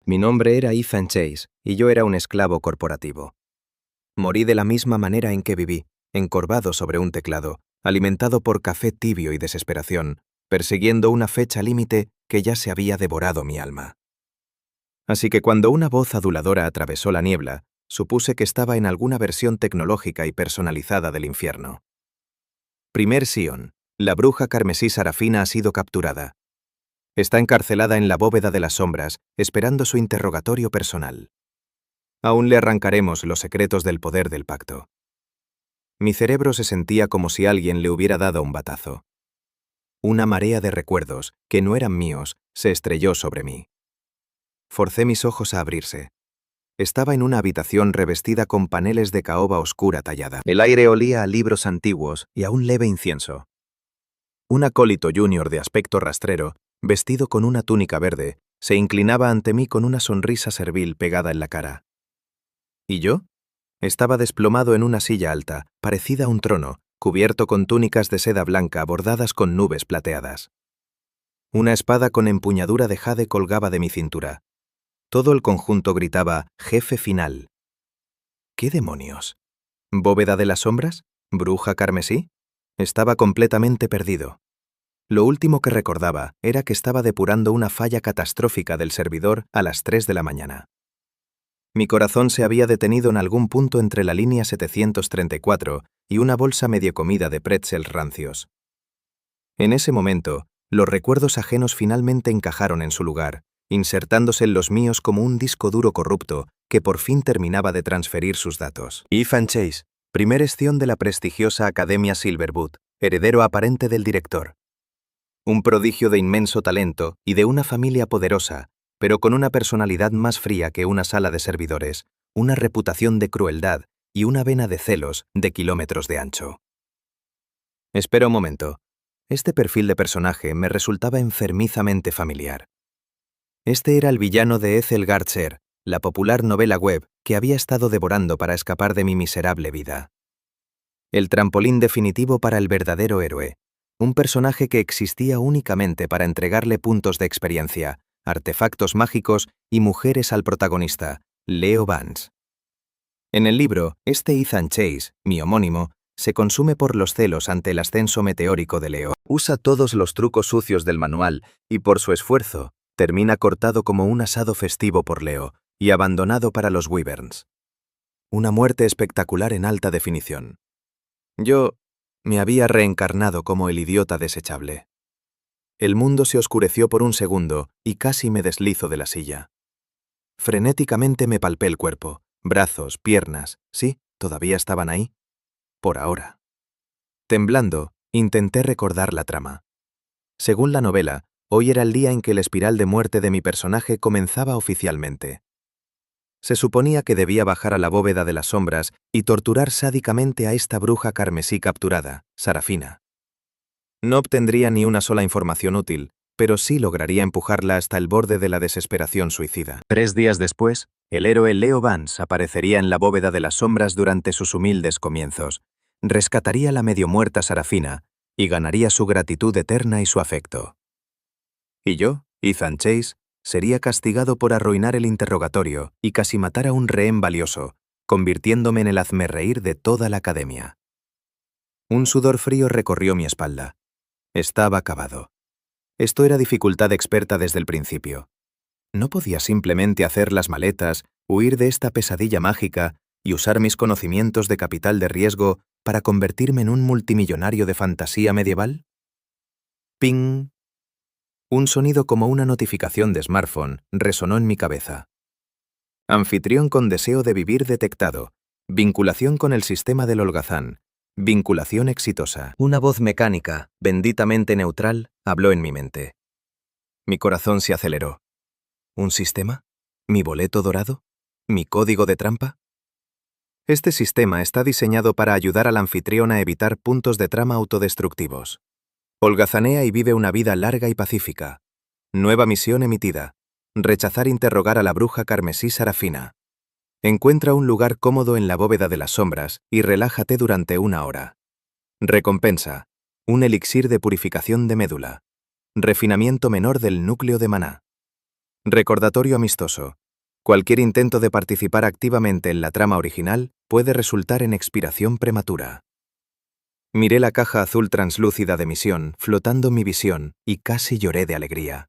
Mi nombre era Ethan Chase y yo era un esclavo corporativo. Morí de la misma manera en que viví, encorvado sobre un teclado, alimentado por café tibio y desesperación, persiguiendo una fecha límite que ya se había devorado mi alma. Así que cuando una voz aduladora atravesó la niebla, supuse que estaba en alguna versión tecnológica y personalizada del infierno. Primer Sion, la bruja carmesí Sarafina ha sido capturada. Está encarcelada en la bóveda de las sombras, esperando su interrogatorio personal. Aún le arrancaremos los secretos del poder del pacto. Mi cerebro se sentía como si alguien le hubiera dado un batazo. Una marea de recuerdos, que no eran míos, se estrelló sobre mí. Forcé mis ojos a abrirse. Estaba en una habitación revestida con paneles de caoba oscura tallada. El aire olía a libros antiguos y a un leve incienso. Un acólito junior de aspecto rastrero, vestido con una túnica verde, se inclinaba ante mí con una sonrisa servil pegada en la cara. ¿Y yo? Estaba desplomado en una silla alta, parecida a un trono, cubierto con túnicas de seda blanca bordadas con nubes plateadas. Una espada con empuñadura de jade colgaba de mi cintura. Todo el conjunto gritaba «Jefe final». ¿Qué demonios? ¿Bóveda de las sombras? ¿Bruja carmesí? Estaba completamente perdido. Lo último que recordaba era que estaba depurando una falla catastrófica del servidor a las 3 de la mañana. Mi corazón se había detenido en algún punto entre la línea 734 y una bolsa medio comida de pretzels rancios. En ese momento, los recuerdos ajenos finalmente encajaron en su lugar, insertándose en los míos como un disco duro corrupto que por fin terminaba de transferir sus datos. Ethan Chase, primer esción de la prestigiosa Academia Silverwood, heredero aparente del director. Un prodigio de inmenso talento y de una familia poderosa, pero con una personalidad más fría que una sala de servidores, una reputación de crueldad y una vena de celos de kilómetros de ancho. Espera un momento. Este perfil de personaje me resultaba enfermizamente familiar. Este era el villano de Ethel Gartzer, la popular novela web que había estado devorando para escapar de mi miserable vida. El trampolín definitivo para el verdadero héroe, un personaje que existía únicamente para entregarle puntos de experiencia, artefactos mágicos y mujeres al protagonista, Leo Vance. En el libro, este Ethan Chase, mi homónimo, se consume por los celos ante el ascenso meteórico de Leo. Usa todos los trucos sucios del manual y por su esfuerzo, termina cortado como un asado festivo por Leo y abandonado para los Wyverns. Una muerte espectacular en alta definición. Yo me había reencarnado como el idiota desechable. El mundo se oscureció por un segundo y casi me deslizo de la silla. Frenéticamente me palpé el cuerpo, brazos, piernas, sí, todavía estaban ahí. Por ahora. Temblando, intenté recordar la trama. Según la novela, hoy era el día en que la espiral de muerte de mi personaje comenzaba oficialmente. Se suponía que debía bajar a la bóveda de las sombras y torturar sádicamente a esta bruja carmesí capturada, Sarafina. No obtendría ni una sola información útil, pero sí lograría empujarla hasta el borde de la desesperación suicida. 3 días después, el héroe Leo Vance aparecería en la bóveda de las sombras durante sus humildes comienzos, rescataría a la medio muerta Sarafina y ganaría su gratitud eterna y su afecto. Y yo, Ethan Chase, sería castigado por arruinar el interrogatorio y casi matar a un rehén valioso, convirtiéndome en el hazmerreír de toda la academia. Un sudor frío recorrió mi espalda. Estaba acabado. Esto era dificultad experta desde el principio. No podía simplemente hacer las maletas, huir de esta pesadilla mágica y usar mis conocimientos de capital de riesgo para convertirme en un multimillonario de fantasía medieval. ¡Ping! Un sonido como una notificación de smartphone resonó en mi cabeza. Anfitrión con deseo de vivir detectado. Vinculación con el sistema del holgazán. Vinculación exitosa. Una voz mecánica, benditamente neutral, habló en mi mente. Mi corazón se aceleró. ¿Un sistema? ¿Mi boleto dorado? ¿Mi código de trampa? Este sistema está diseñado para ayudar al anfitrión a evitar puntos de trama autodestructivos. Holgazanea y vive una vida larga y pacífica. Nueva misión emitida. Rechazar interrogar a la bruja carmesí Sarafina. Encuentra un lugar cómodo en la bóveda de las sombras y relájate durante 1 hora. Recompensa. Un elixir de purificación de médula. Refinamiento menor del núcleo de maná. Recordatorio amistoso. Cualquier intento de participar activamente en la trama original puede resultar en expiración prematura. Miré la caja azul translúcida de misión, flotando mi visión, y casi lloré de alegría.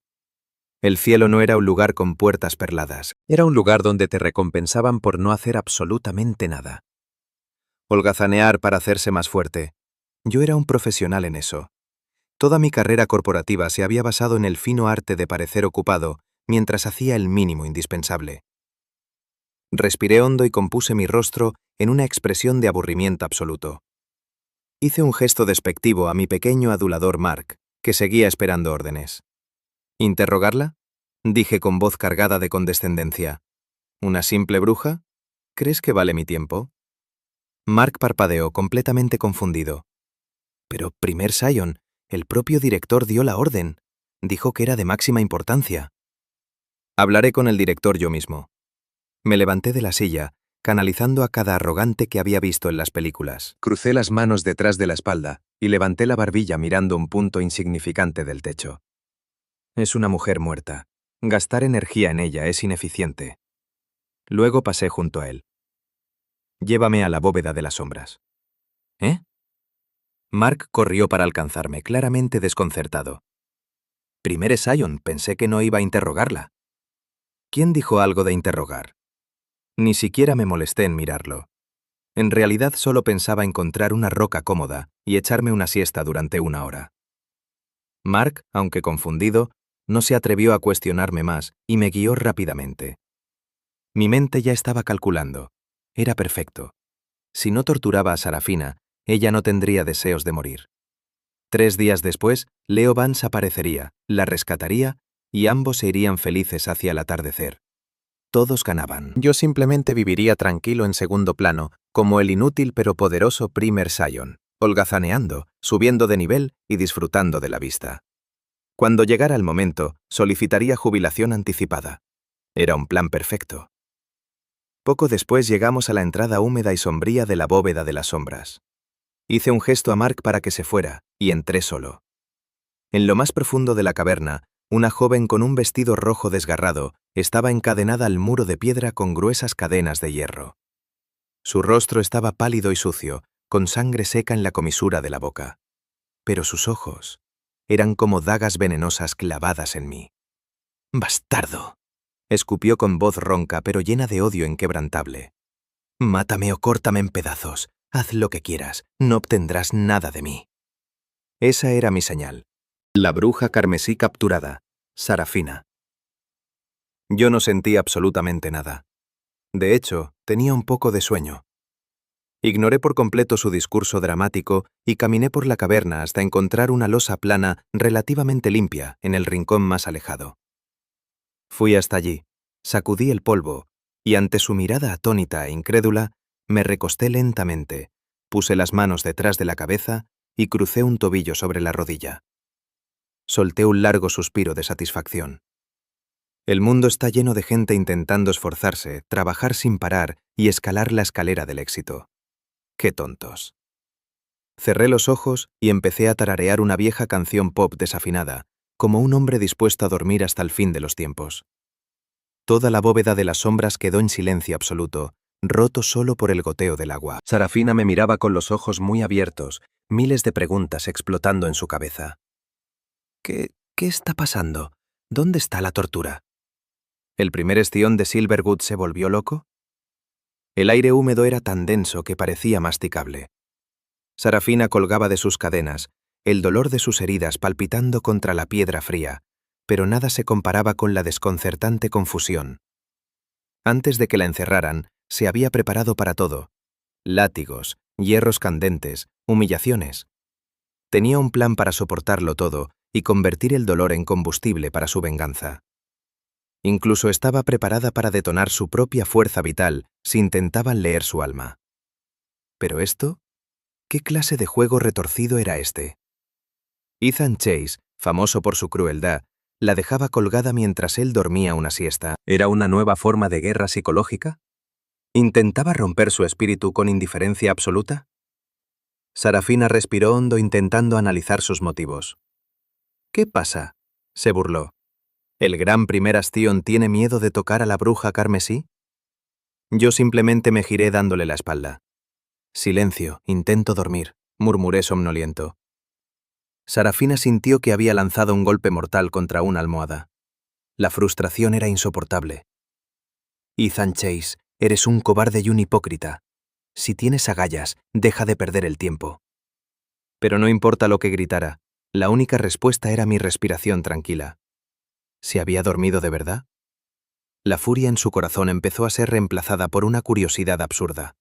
El cielo no era un lugar con puertas perladas. Era un lugar donde te recompensaban por no hacer absolutamente nada. Holgazanear para hacerse más fuerte. Yo era un profesional en eso. Toda mi carrera corporativa se había basado en el fino arte de parecer ocupado mientras hacía el mínimo indispensable. Respiré hondo y compuse mi rostro en una expresión de aburrimiento absoluto. Hice un gesto despectivo a mi pequeño adulador Mark, que seguía esperando órdenes. ¿Interrogarla?, dije con voz cargada de condescendencia. ¿Una simple bruja? ¿Crees que vale mi tiempo? Mark parpadeó, completamente confundido. Pero, primer Scion, el propio director dio la orden. Dijo que era de máxima importancia. Hablaré con el director yo mismo. Me levanté de la silla, canalizando a cada arrogante que había visto en las películas. Crucé las manos detrás de la espalda y levanté la barbilla mirando un punto insignificante del techo. Es una mujer muerta. Gastar energía en ella es ineficiente. Luego pasé junto a él. Llévame a la bóveda de las sombras. ¿Eh? Mark corrió para alcanzarme, claramente desconcertado. Primer Scion, pensé que no iba a interrogarla. ¿Quién dijo algo de interrogar? Ni siquiera me molesté en mirarlo. En realidad solo pensaba encontrar una roca cómoda y echarme una siesta durante 1 hora. Mark, aunque confundido, no se atrevió a cuestionarme más y me guió rápidamente. Mi mente ya estaba calculando. Era perfecto. Si no torturaba a Sarafina, ella no tendría deseos de morir. 3 días después, Leo Vance aparecería, la rescataría y ambos se irían felices hacia el atardecer. Todos ganaban. Yo simplemente viviría tranquilo en segundo plano, como el inútil pero poderoso primer Scion, holgazaneando, subiendo de nivel y disfrutando de la vista. Cuando llegara el momento, solicitaría jubilación anticipada. Era un plan perfecto. Poco después llegamos a la entrada húmeda y sombría de la bóveda de las sombras. Hice un gesto a Mark para que se fuera, y entré solo. En lo más profundo de la caverna, una joven con un vestido rojo desgarrado estaba encadenada al muro de piedra con gruesas cadenas de hierro. Su rostro estaba pálido y sucio, con sangre seca en la comisura de la boca. Pero sus ojos eran como dagas venenosas clavadas en mí. «¡Bastardo!», escupió con voz ronca pero llena de odio inquebrantable. «Mátame o córtame en pedazos. Haz lo que quieras, no obtendrás nada de mí». Esa era mi señal. La bruja carmesí capturada, Sarafina. Yo no sentí absolutamente nada. De hecho, tenía un poco de sueño. Ignoré por completo su discurso dramático y caminé por la caverna hasta encontrar una losa plana relativamente limpia en el rincón más alejado. Fui hasta allí, sacudí el polvo, y ante su mirada atónita e incrédula, me recosté lentamente, puse las manos detrás de la cabeza y crucé un tobillo sobre la rodilla. Solté un largo suspiro de satisfacción. El mundo está lleno de gente intentando esforzarse, trabajar sin parar y escalar la escalera del éxito. ¡Qué tontos! Cerré los ojos y empecé a tararear una vieja canción pop desafinada, como un hombre dispuesto a dormir hasta el fin de los tiempos. Toda la bóveda de las sombras quedó en silencio absoluto, roto solo por el goteo del agua. Sarafina me miraba con los ojos muy abiertos, miles de preguntas explotando en su cabeza. ¿Qué está pasando? ¿Dónde está la tortura? ¿El primer estión de Silverwood se volvió loco? El aire húmedo era tan denso que parecía masticable. Sarafina colgaba de sus cadenas, el dolor de sus heridas palpitando contra la piedra fría, pero nada se comparaba con la desconcertante confusión. Antes de que la encerraran, se había preparado para todo. Látigos, hierros candentes, humillaciones. Tenía un plan para soportarlo todo y convertir el dolor en combustible para su venganza. Incluso estaba preparada para detonar su propia fuerza vital si intentaban leer su alma. ¿Pero esto? ¿Qué clase de juego retorcido era este? Ethan Chase, famoso por su crueldad, la dejaba colgada mientras él dormía una siesta. ¿Era una nueva forma de guerra psicológica? ¿Intentaba romper su espíritu con indiferencia absoluta? Sarafina respiró hondo intentando analizar sus motivos. «¿Qué pasa?», se burló. ¿El gran primer Astion tiene miedo de tocar a la bruja carmesí? Yo simplemente me giré dándole la espalda. Silencio, intento dormir, murmuré somnoliento. Sarafina sintió que había lanzado un golpe mortal contra una almohada. La frustración era insoportable. Ethan Chase, eres un cobarde y un hipócrita. Si tienes agallas, deja de perder el tiempo. Pero no importa lo que gritara, la única respuesta era mi respiración tranquila. ¿Se había dormido de verdad? La furia en su corazón empezó a ser reemplazada por una curiosidad absurda.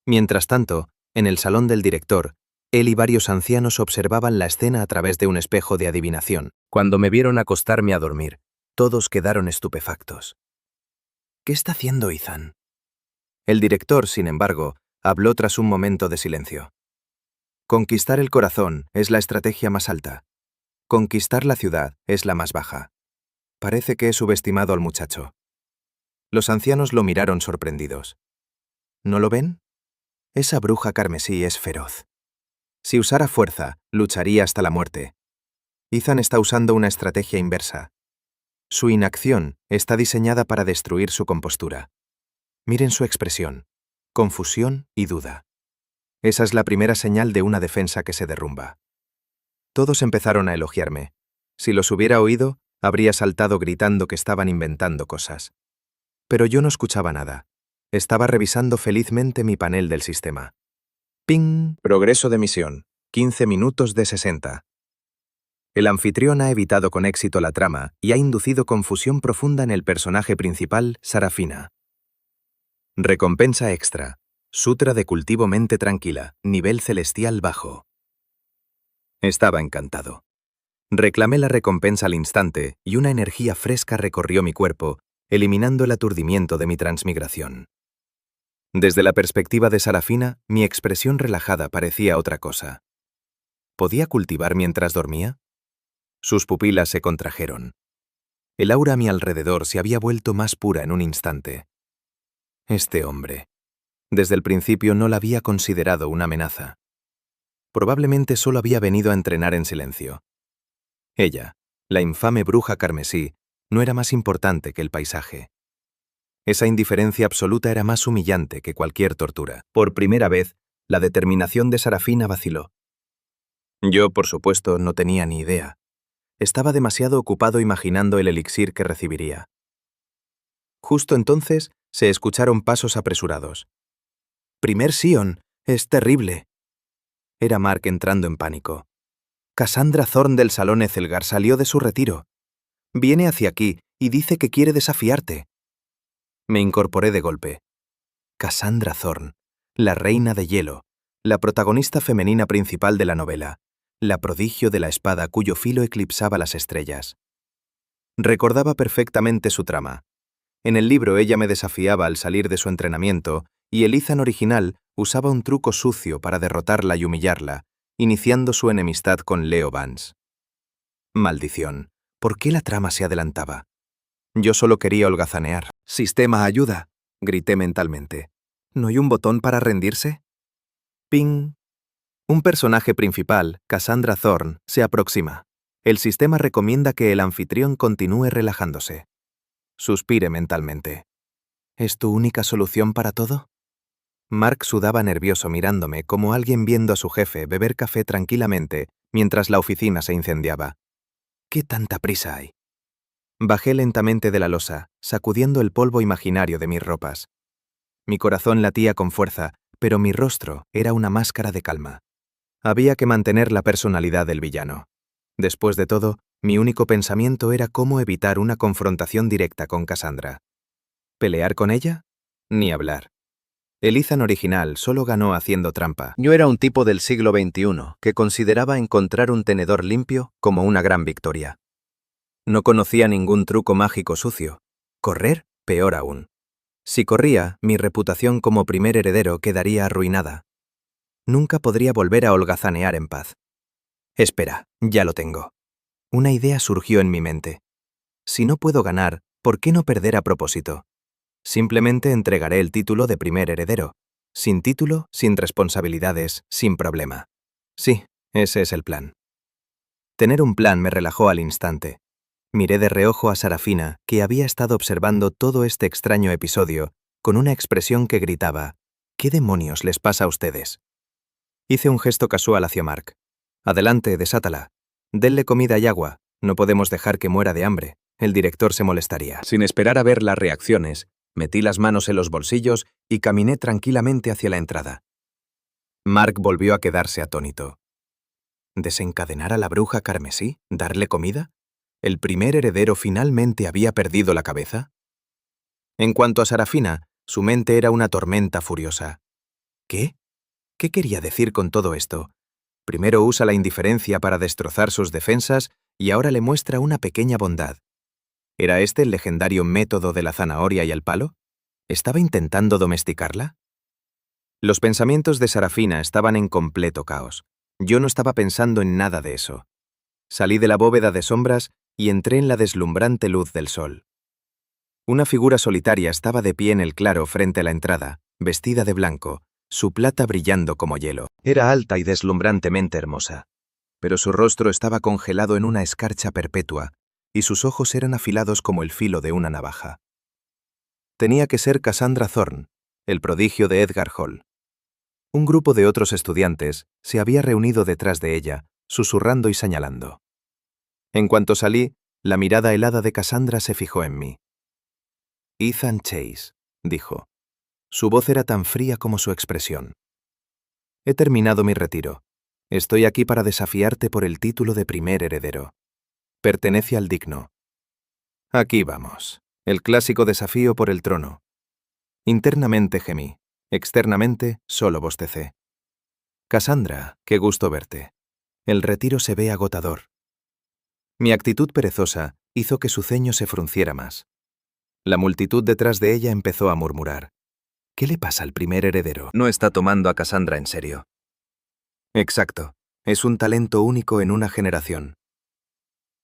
Mientras tanto, en el salón del director, él y varios ancianos observaban la escena a través de un espejo de adivinación. Cuando me vieron acostarme a dormir, todos quedaron estupefactos. ¿Qué está haciendo Ethan? El director, sin embargo, habló tras un momento de silencio. Conquistar el corazón es la estrategia más alta. Conquistar la ciudad es la más baja. Parece que he subestimado al muchacho. Los ancianos lo miraron sorprendidos. ¿No lo ven? Esa bruja carmesí es feroz. Si usara fuerza, lucharía hasta la muerte. Ethan está usando una estrategia inversa. Su inacción está diseñada para destruir su compostura. Miren su expresión, confusión y duda. Esa es la primera señal de una defensa que se derrumba. Todos empezaron a elogiarme. Si los hubiera oído, habría saltado gritando que estaban inventando cosas. Pero yo no escuchaba nada. Estaba revisando felizmente mi panel del sistema. ¡Ping! Progreso de misión. 15 minutos de 60. El anfitrión ha evitado con éxito la trama y ha inducido confusión profunda en el personaje principal, Sarafina. Recompensa extra. Sutra de cultivo mente tranquila, nivel celestial bajo. Estaba encantado. Reclamé la recompensa al instante y una energía fresca recorrió mi cuerpo, eliminando el aturdimiento de mi transmigración. Desde la perspectiva de Sarafina, mi expresión relajada parecía otra cosa. ¿Podía cultivar mientras dormía? Sus pupilas se contrajeron. El aura a mi alrededor se había vuelto más pura en un instante. Este hombre. Desde el principio no la había considerado una amenaza. Probablemente solo había venido a entrenar en silencio. Ella, la infame bruja carmesí, no era más importante que el paisaje. Esa indiferencia absoluta era más humillante que cualquier tortura. Por primera vez, la determinación de Sarafina vaciló. Yo, por supuesto, no tenía ni idea. Estaba demasiado ocupado imaginando el elixir que recibiría. Justo entonces se escucharon pasos apresurados. «Primer Sion, es terrible». Era Mark entrando en pánico. Cassandra Thorne del Salón Ethelgar salió de su retiro. Viene hacia aquí y dice que quiere desafiarte. Me incorporé de golpe. Cassandra Thorne, la reina de hielo, la protagonista femenina principal de la novela, la prodigio de la espada cuyo filo eclipsaba las estrellas. Recordaba perfectamente su trama. En el libro ella me desafiaba al salir de su entrenamiento y el Ethan original usaba un truco sucio para derrotarla y humillarla, iniciando su enemistad con Leo Vance. Maldición, ¿por qué la trama se adelantaba? Yo solo quería holgazanear. «Sistema ayuda», grité mentalmente. ¿No hay un botón para rendirse? Ping. Un personaje principal, Cassandra Thorne, se aproxima. El sistema recomienda que el anfitrión continúe relajándose. Suspiré mentalmente. ¿Es tu única solución para todo? Mark sudaba nervioso mirándome como alguien viendo a su jefe beber café tranquilamente mientras la oficina se incendiaba. ¿Qué tanta prisa hay? Bajé lentamente de la losa, sacudiendo el polvo imaginario de mis ropas. Mi corazón latía con fuerza, pero mi rostro era una máscara de calma. Había que mantener la personalidad del villano. Después de todo, mi único pensamiento era cómo evitar una confrontación directa con Cassandra. ¿Pelear con ella? Ni hablar. El Ethan original solo ganó haciendo trampa. Yo era un tipo del siglo XXI que consideraba encontrar un tenedor limpio como una gran victoria. No conocía ningún truco mágico sucio. Correr, peor aún. Si corría, mi reputación como primer heredero quedaría arruinada. Nunca podría volver a holgazanear en paz. Espera, ya lo tengo. Una idea surgió en mi mente. Si no puedo ganar, ¿por qué no perder a propósito? Simplemente entregaré el título de primer heredero. Sin título, sin responsabilidades, sin problema. Sí, ese es el plan. Tener un plan me relajó al instante. Miré de reojo a Sarafina, que había estado observando todo este extraño episodio, con una expresión que gritaba: ¿Qué demonios les pasa a ustedes? Hice un gesto casual hacia Mark. Adelante, desátala. Denle comida y agua. No podemos dejar que muera de hambre. El director se molestaría. Sin esperar a ver las reacciones, metí las manos en los bolsillos y caminé tranquilamente hacia la entrada. Mark volvió a quedarse atónito. ¿Desencadenar a la bruja carmesí? ¿Darle comida? ¿El primer heredero finalmente había perdido la cabeza? En cuanto a Sarafina, su mente era una tormenta furiosa. ¿Qué? ¿Qué quería decir con todo esto? Primero usa la indiferencia para destrozar sus defensas y ahora le muestra una pequeña bondad. ¿Era este el legendario método de la zanahoria y el palo? ¿Estaba intentando domesticarla? Los pensamientos de Sarafina estaban en completo caos. Yo no estaba pensando en nada de eso. Salí de la bóveda de sombras y entré en la deslumbrante luz del sol. Una figura solitaria estaba de pie en el claro frente a la entrada, vestida de blanco, su plata brillando como hielo. Era alta y deslumbrantemente hermosa, pero su rostro estaba congelado en una escarcha perpetua, y sus ojos eran afilados como el filo de una navaja. Tenía que ser Cassandra Thorne, el prodigio de Edgar Hall. Un grupo de otros estudiantes se había reunido detrás de ella, susurrando y señalando. En cuanto salí, la mirada helada de Cassandra se fijó en mí. Ethan Chase, dijo. Su voz era tan fría como su expresión. He terminado mi retiro. Estoy aquí para desafiarte por el título de primer heredero. Pertenece al digno. Aquí vamos. El clásico desafío por el trono. Internamente gemí. Externamente solo bostecé. Cassandra, qué gusto verte. El retiro se ve agotador. Mi actitud perezosa hizo que su ceño se frunciera más. La multitud detrás de ella empezó a murmurar. ¿Qué le pasa al primer heredero? No está tomando a Cassandra en serio. Exacto. Es un talento único en una generación.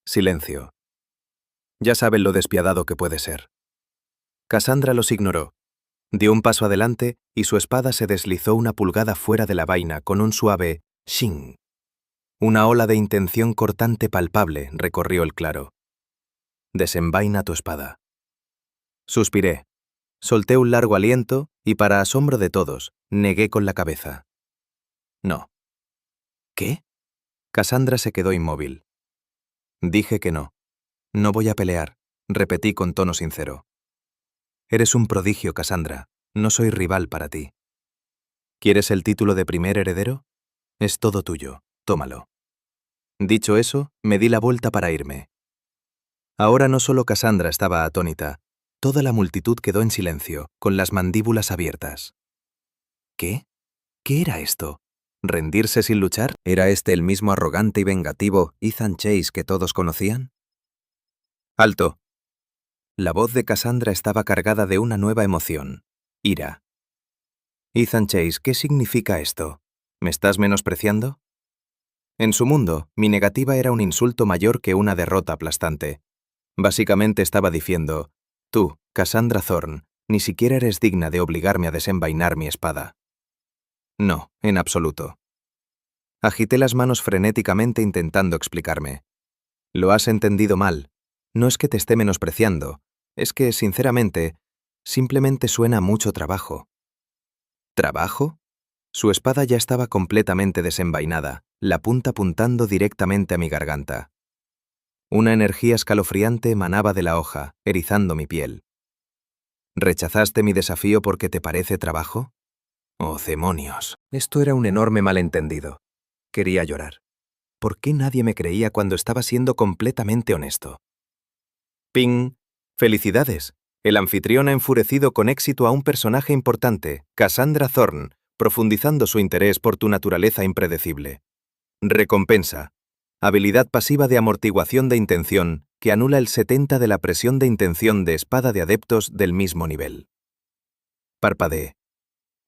Silencio. Ya saben lo despiadado que puede ser. Cassandra los ignoró. Dio un paso adelante y su espada se deslizó una pulgada fuera de la vaina con un suave shing. Una ola de intención cortante palpable recorrió el claro. Desenvaina tu espada. Suspiré. Solté un largo aliento y, para asombro de todos, negué con la cabeza. No. ¿Qué? Cassandra se quedó inmóvil. Dije que no. No voy a pelear, repetí con tono sincero. Eres un prodigio, Cassandra. No soy rival para ti. ¿Quieres el título de primer heredero? Es todo tuyo. Tómalo. Dicho eso, me di la vuelta para irme. Ahora no solo Cassandra estaba atónita, toda la multitud quedó en silencio, con las mandíbulas abiertas. ¿Qué? ¿Qué era esto? ¿Rendirse sin luchar? ¿Era este el mismo arrogante y vengativo Ethan Chase que todos conocían? ¡Alto! La voz de Cassandra estaba cargada de una nueva emoción, ira. Ethan Chase, ¿qué significa esto? ¿Me estás menospreciando? En su mundo, mi negativa era un insulto mayor que una derrota aplastante. Básicamente estaba diciendo, tú, Cassandra Thorne, ni siquiera eres digna de obligarme a desenvainar mi espada. No, en absoluto. Agité las manos frenéticamente intentando explicarme. Lo has entendido mal. No es que te esté menospreciando, es que, sinceramente, simplemente suena a mucho trabajo. ¿Trabajo? Su espada ya estaba completamente desenvainada, la punta apuntando directamente a mi garganta. Una energía escalofriante emanaba de la hoja, erizando mi piel. ¿Rechazaste mi desafío porque te parece trabajo? ¡Oh, demonios! Esto era un enorme malentendido. Quería llorar. ¿Por qué nadie me creía cuando estaba siendo completamente honesto? ¡Ping! ¡Felicidades! El anfitrión ha enfurecido con éxito a un personaje importante, Cassandra Thorne, profundizando su interés por tu naturaleza impredecible. Recompensa. Habilidad pasiva de amortiguación de intención que anula el 70 de la presión de intención de espada de adeptos del mismo nivel. Parpadeé.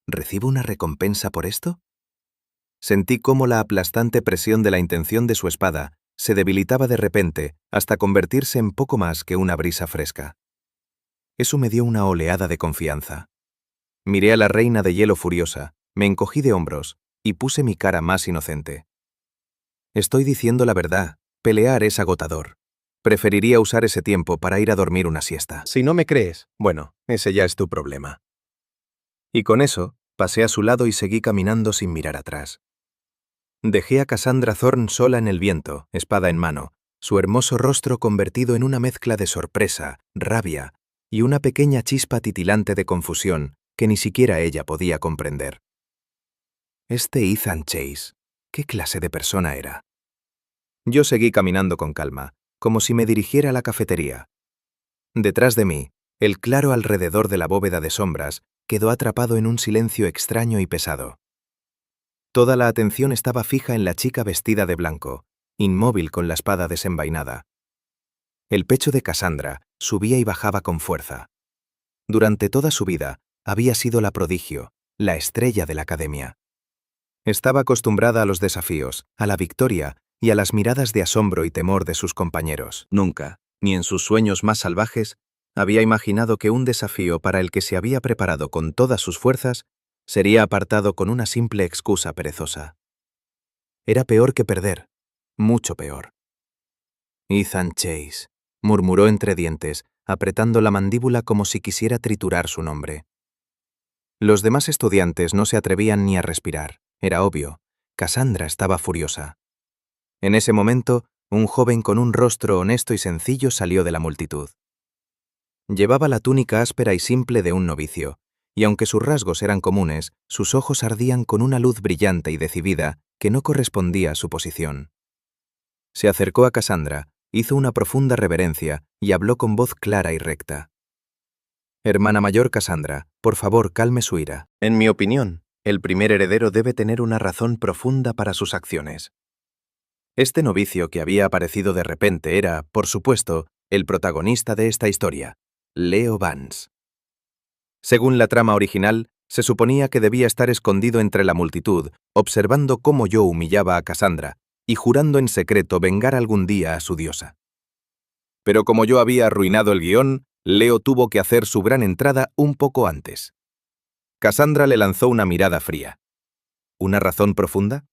¿Recibo una recompensa por esto? Sentí cómo la aplastante presión de la intención de su espada se debilitaba de repente hasta convertirse en poco más que una brisa fresca. Eso me dio una oleada de confianza. Miré a la reina de hielo furiosa, me encogí de hombros y puse mi cara más inocente. Estoy diciendo la verdad, pelear es agotador. Preferiría usar ese tiempo para ir a dormir una siesta. Si no me crees, bueno, ese ya es tu problema. Y con eso, pasé a su lado y seguí caminando sin mirar atrás. Dejé a Cassandra Thorne sola en el viento, espada en mano, su hermoso rostro convertido en una mezcla de sorpresa, rabia y una pequeña chispa titilante de confusión que ni siquiera ella podía comprender. Este Ethan Chase, ¿qué clase de persona era? Yo seguí caminando con calma, como si me dirigiera a la cafetería. Detrás de mí, el claro alrededor de la bóveda de sombras quedó atrapado en un silencio extraño y pesado. Toda la atención estaba fija en la chica vestida de blanco, inmóvil con la espada desenvainada. El pecho de Cassandra subía y bajaba con fuerza. Durante toda su vida, había sido la prodigio, la estrella de la academia. Estaba acostumbrada a los desafíos, a la victoria y a las miradas de asombro y temor de sus compañeros. Nunca, ni en sus sueños más salvajes, había imaginado que un desafío para el que se había preparado con todas sus fuerzas sería apartado con una simple excusa perezosa. Era peor que perder, mucho peor. Ethan Chase, murmuró entre dientes, apretando la mandíbula como si quisiera triturar su nombre. Los demás estudiantes no se atrevían ni a respirar. Era obvio, Cassandra estaba furiosa. En ese momento, un joven con un rostro honesto y sencillo salió de la multitud. Llevaba la túnica áspera y simple de un novicio, y aunque sus rasgos eran comunes, sus ojos ardían con una luz brillante y decidida que no correspondía a su posición. Se acercó a Cassandra, hizo una profunda reverencia y habló con voz clara y recta. Hermana mayor Cassandra, por favor, calme su ira. En mi opinión, el primer heredero debe tener una razón profunda para sus acciones. Este novicio que había aparecido de repente era, por supuesto, el protagonista de esta historia, Leo Vance. Según la trama original, se suponía que debía estar escondido entre la multitud, observando cómo yo humillaba a Cassandra y jurando en secreto vengar algún día a su diosa. Pero como yo había arruinado el guión, Leo tuvo que hacer su gran entrada un poco antes. Cassandra le lanzó una mirada fría. ¿Una razón profunda?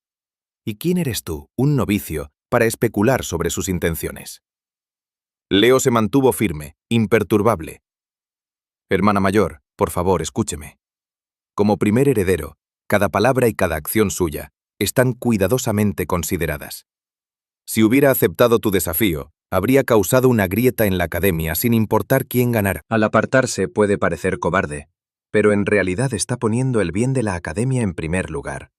¿Y quién eres tú, un novicio, para especular sobre sus intenciones? Leo se mantuvo firme, imperturbable. Hermana mayor, por favor, escúcheme. Como primer heredero, cada palabra y cada acción suya están cuidadosamente consideradas. Si hubiera aceptado tu desafío, habría causado una grieta en la academia sin importar quién ganara. Al apartarse puede parecer cobarde, pero en realidad está poniendo el bien de la academia en primer lugar.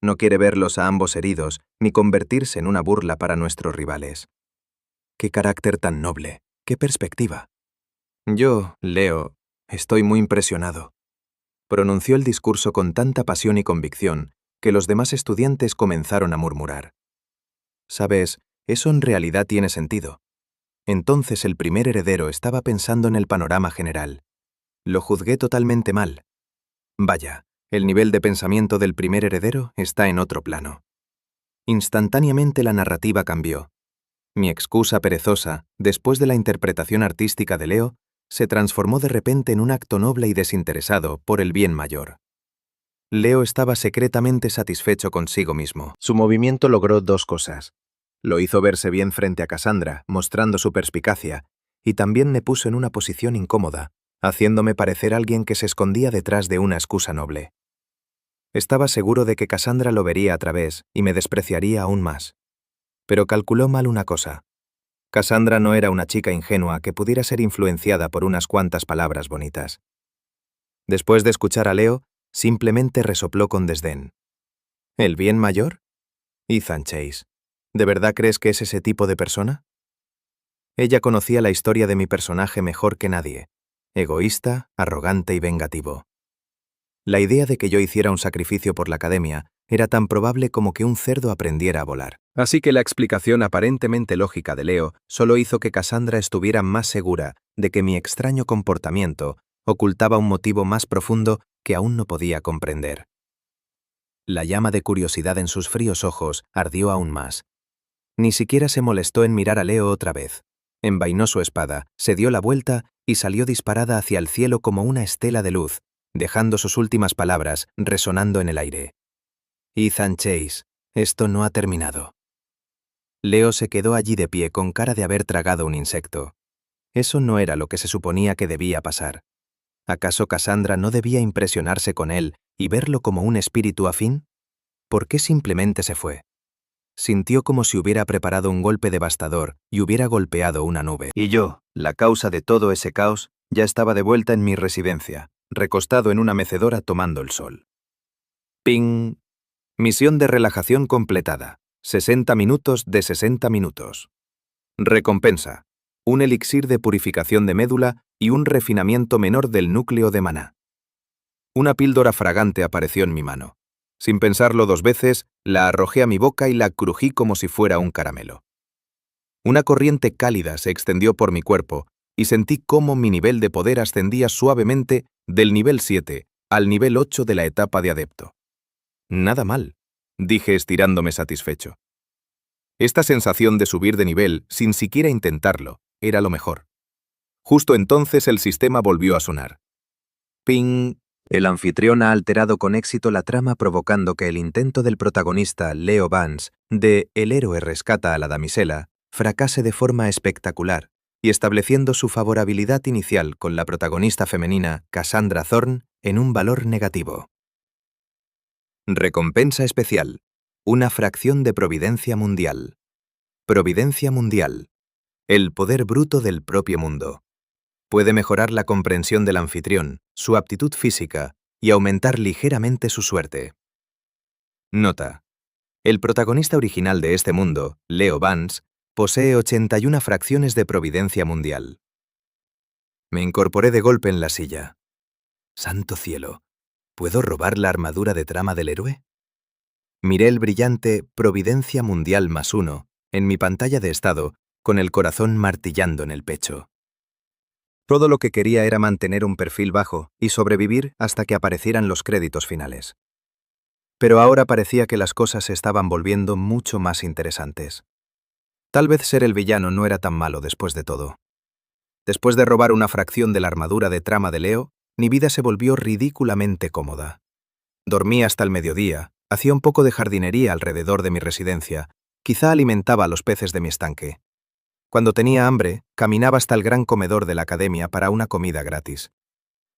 No quiere verlos a ambos heridos ni convertirse en una burla para nuestros rivales. ¡Qué carácter tan noble! ¡Qué perspectiva! Yo, Leo, estoy muy impresionado. Pronunció el discurso con tanta pasión y convicción que los demás estudiantes comenzaron a murmurar. Sabes, eso en realidad tiene sentido. Entonces el primer heredero estaba pensando en el panorama general. Lo juzgué totalmente mal. Vaya, el nivel de pensamiento del primer heredero está en otro plano. Instantáneamente la narrativa cambió. Mi excusa perezosa, después de la interpretación artística de Leo, se transformó de repente en un acto noble y desinteresado por el bien mayor. Leo estaba secretamente satisfecho consigo mismo. Su movimiento logró dos cosas. Lo hizo verse bien frente a Cassandra, mostrando su perspicacia, y también me puso en una posición incómoda, haciéndome parecer alguien que se escondía detrás de una excusa noble. Estaba seguro de que Cassandra lo vería a través y me despreciaría aún más. Pero calculó mal una cosa. Cassandra no era una chica ingenua que pudiera ser influenciada por unas cuantas palabras bonitas. Después de escuchar a Leo, simplemente resopló con desdén. ¿El bien mayor? Ethan Chase, ¿de verdad crees que es ese tipo de persona? Ella conocía la historia de mi personaje mejor que nadie. Egoísta, arrogante y vengativo. La idea de que yo hiciera un sacrificio por la academia era tan probable como que un cerdo aprendiera a volar. Así que la explicación aparentemente lógica de Leo solo hizo que Cassandra estuviera más segura de que mi extraño comportamiento ocultaba un motivo más profundo que aún no podía comprender. La llama de curiosidad en sus fríos ojos ardió aún más. Ni siquiera se molestó en mirar a Leo otra vez. Envainó su espada, se dio la vuelta y salió disparada hacia el cielo como una estela de luz, dejando sus últimas palabras resonando en el aire. Ethan Chase, esto no ha terminado. Leo se quedó allí de pie con cara de haber tragado un insecto. Eso no era lo que se suponía que debía pasar. ¿Acaso Cassandra no debía impresionarse con él y verlo como un espíritu afín? ¿Por qué simplemente se fue? Sintió como si hubiera preparado un golpe devastador y hubiera golpeado una nube. Y yo, la causa de todo ese caos, ya estaba de vuelta en mi residencia, recostado en una mecedora tomando el sol. ¡Ping! Misión de relajación completada. 60 minutos de 60 minutos. Recompensa: un elixir de purificación de médula y un refinamiento menor del núcleo de maná. Una píldora fragante apareció en mi mano. Sin pensarlo 2 veces, la arrojé a mi boca y la crují como si fuera un caramelo. Una corriente cálida se extendió por mi cuerpo y sentí cómo mi nivel de poder ascendía suavemente del nivel 7 al nivel 8 de la etapa de adepto. Nada mal, dije estirándome satisfecho. Esta sensación de subir de nivel, sin siquiera intentarlo, era lo mejor. Justo entonces el sistema volvió a sonar. ¡Ping! El anfitrión ha alterado con éxito la trama, provocando que el intento del protagonista, Leo Vance, de El héroe rescata a la damisela, fracase de forma espectacular, y estableciendo su favorabilidad inicial con la protagonista femenina, Cassandra Thorne, en un valor negativo. Recompensa especial: una fracción de providencia mundial. Providencia mundial: el poder bruto del propio mundo. Puede mejorar la comprensión del anfitrión, su aptitud física y aumentar ligeramente su suerte. Nota: el protagonista original de este mundo, Leo Vance, posee 81 fracciones de providencia mundial. Me incorporé de golpe en la silla. ¡Santo cielo! ¿Puedo robar la armadura de trama del héroe? Miré el brillante Providencia Mundial +1 en mi pantalla de estado, con el corazón martillando en el pecho. Todo lo que quería era mantener un perfil bajo y sobrevivir hasta que aparecieran los créditos finales. Pero ahora parecía que las cosas se estaban volviendo mucho más interesantes. Tal vez ser el villano no era tan malo después de todo. Después de robar una fracción de la armadura de trama de Leo, mi vida se volvió ridículamente cómoda. Dormí hasta el mediodía, hacía un poco de jardinería alrededor de mi residencia, quizá alimentaba a los peces de mi estanque. Cuando tenía hambre, caminaba hasta el gran comedor de la academia para una comida gratis.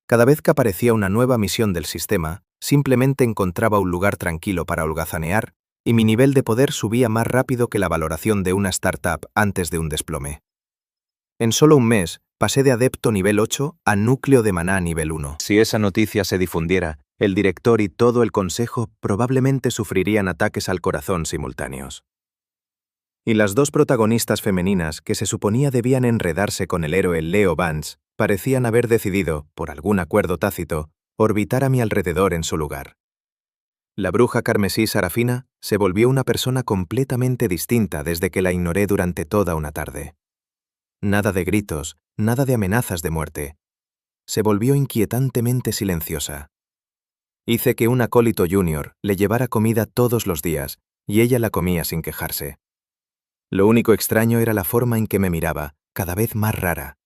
Cada vez que aparecía una nueva misión del sistema, simplemente encontraba un lugar tranquilo para holgazanear y mi nivel de poder subía más rápido que la valoración de una startup antes de un desplome. En solo un mes, pasé de adepto nivel 8 a núcleo de maná nivel 1. Si esa noticia se difundiera, el director y todo el consejo probablemente sufrirían ataques al corazón simultáneos. Y las 2 protagonistas femeninas que se suponía debían enredarse con el héroe Leo Vance parecían haber decidido, por algún acuerdo tácito, orbitar a mi alrededor en su lugar. La bruja carmesí Sarafina se volvió una persona completamente distinta desde que la ignoré durante toda una tarde. Nada de gritos, nada de amenazas de muerte. Se volvió inquietantemente silenciosa. Hice que un acólito junior le llevara comida todos los días y ella la comía sin quejarse. Lo único extraño era la forma en que me miraba, cada vez más rara.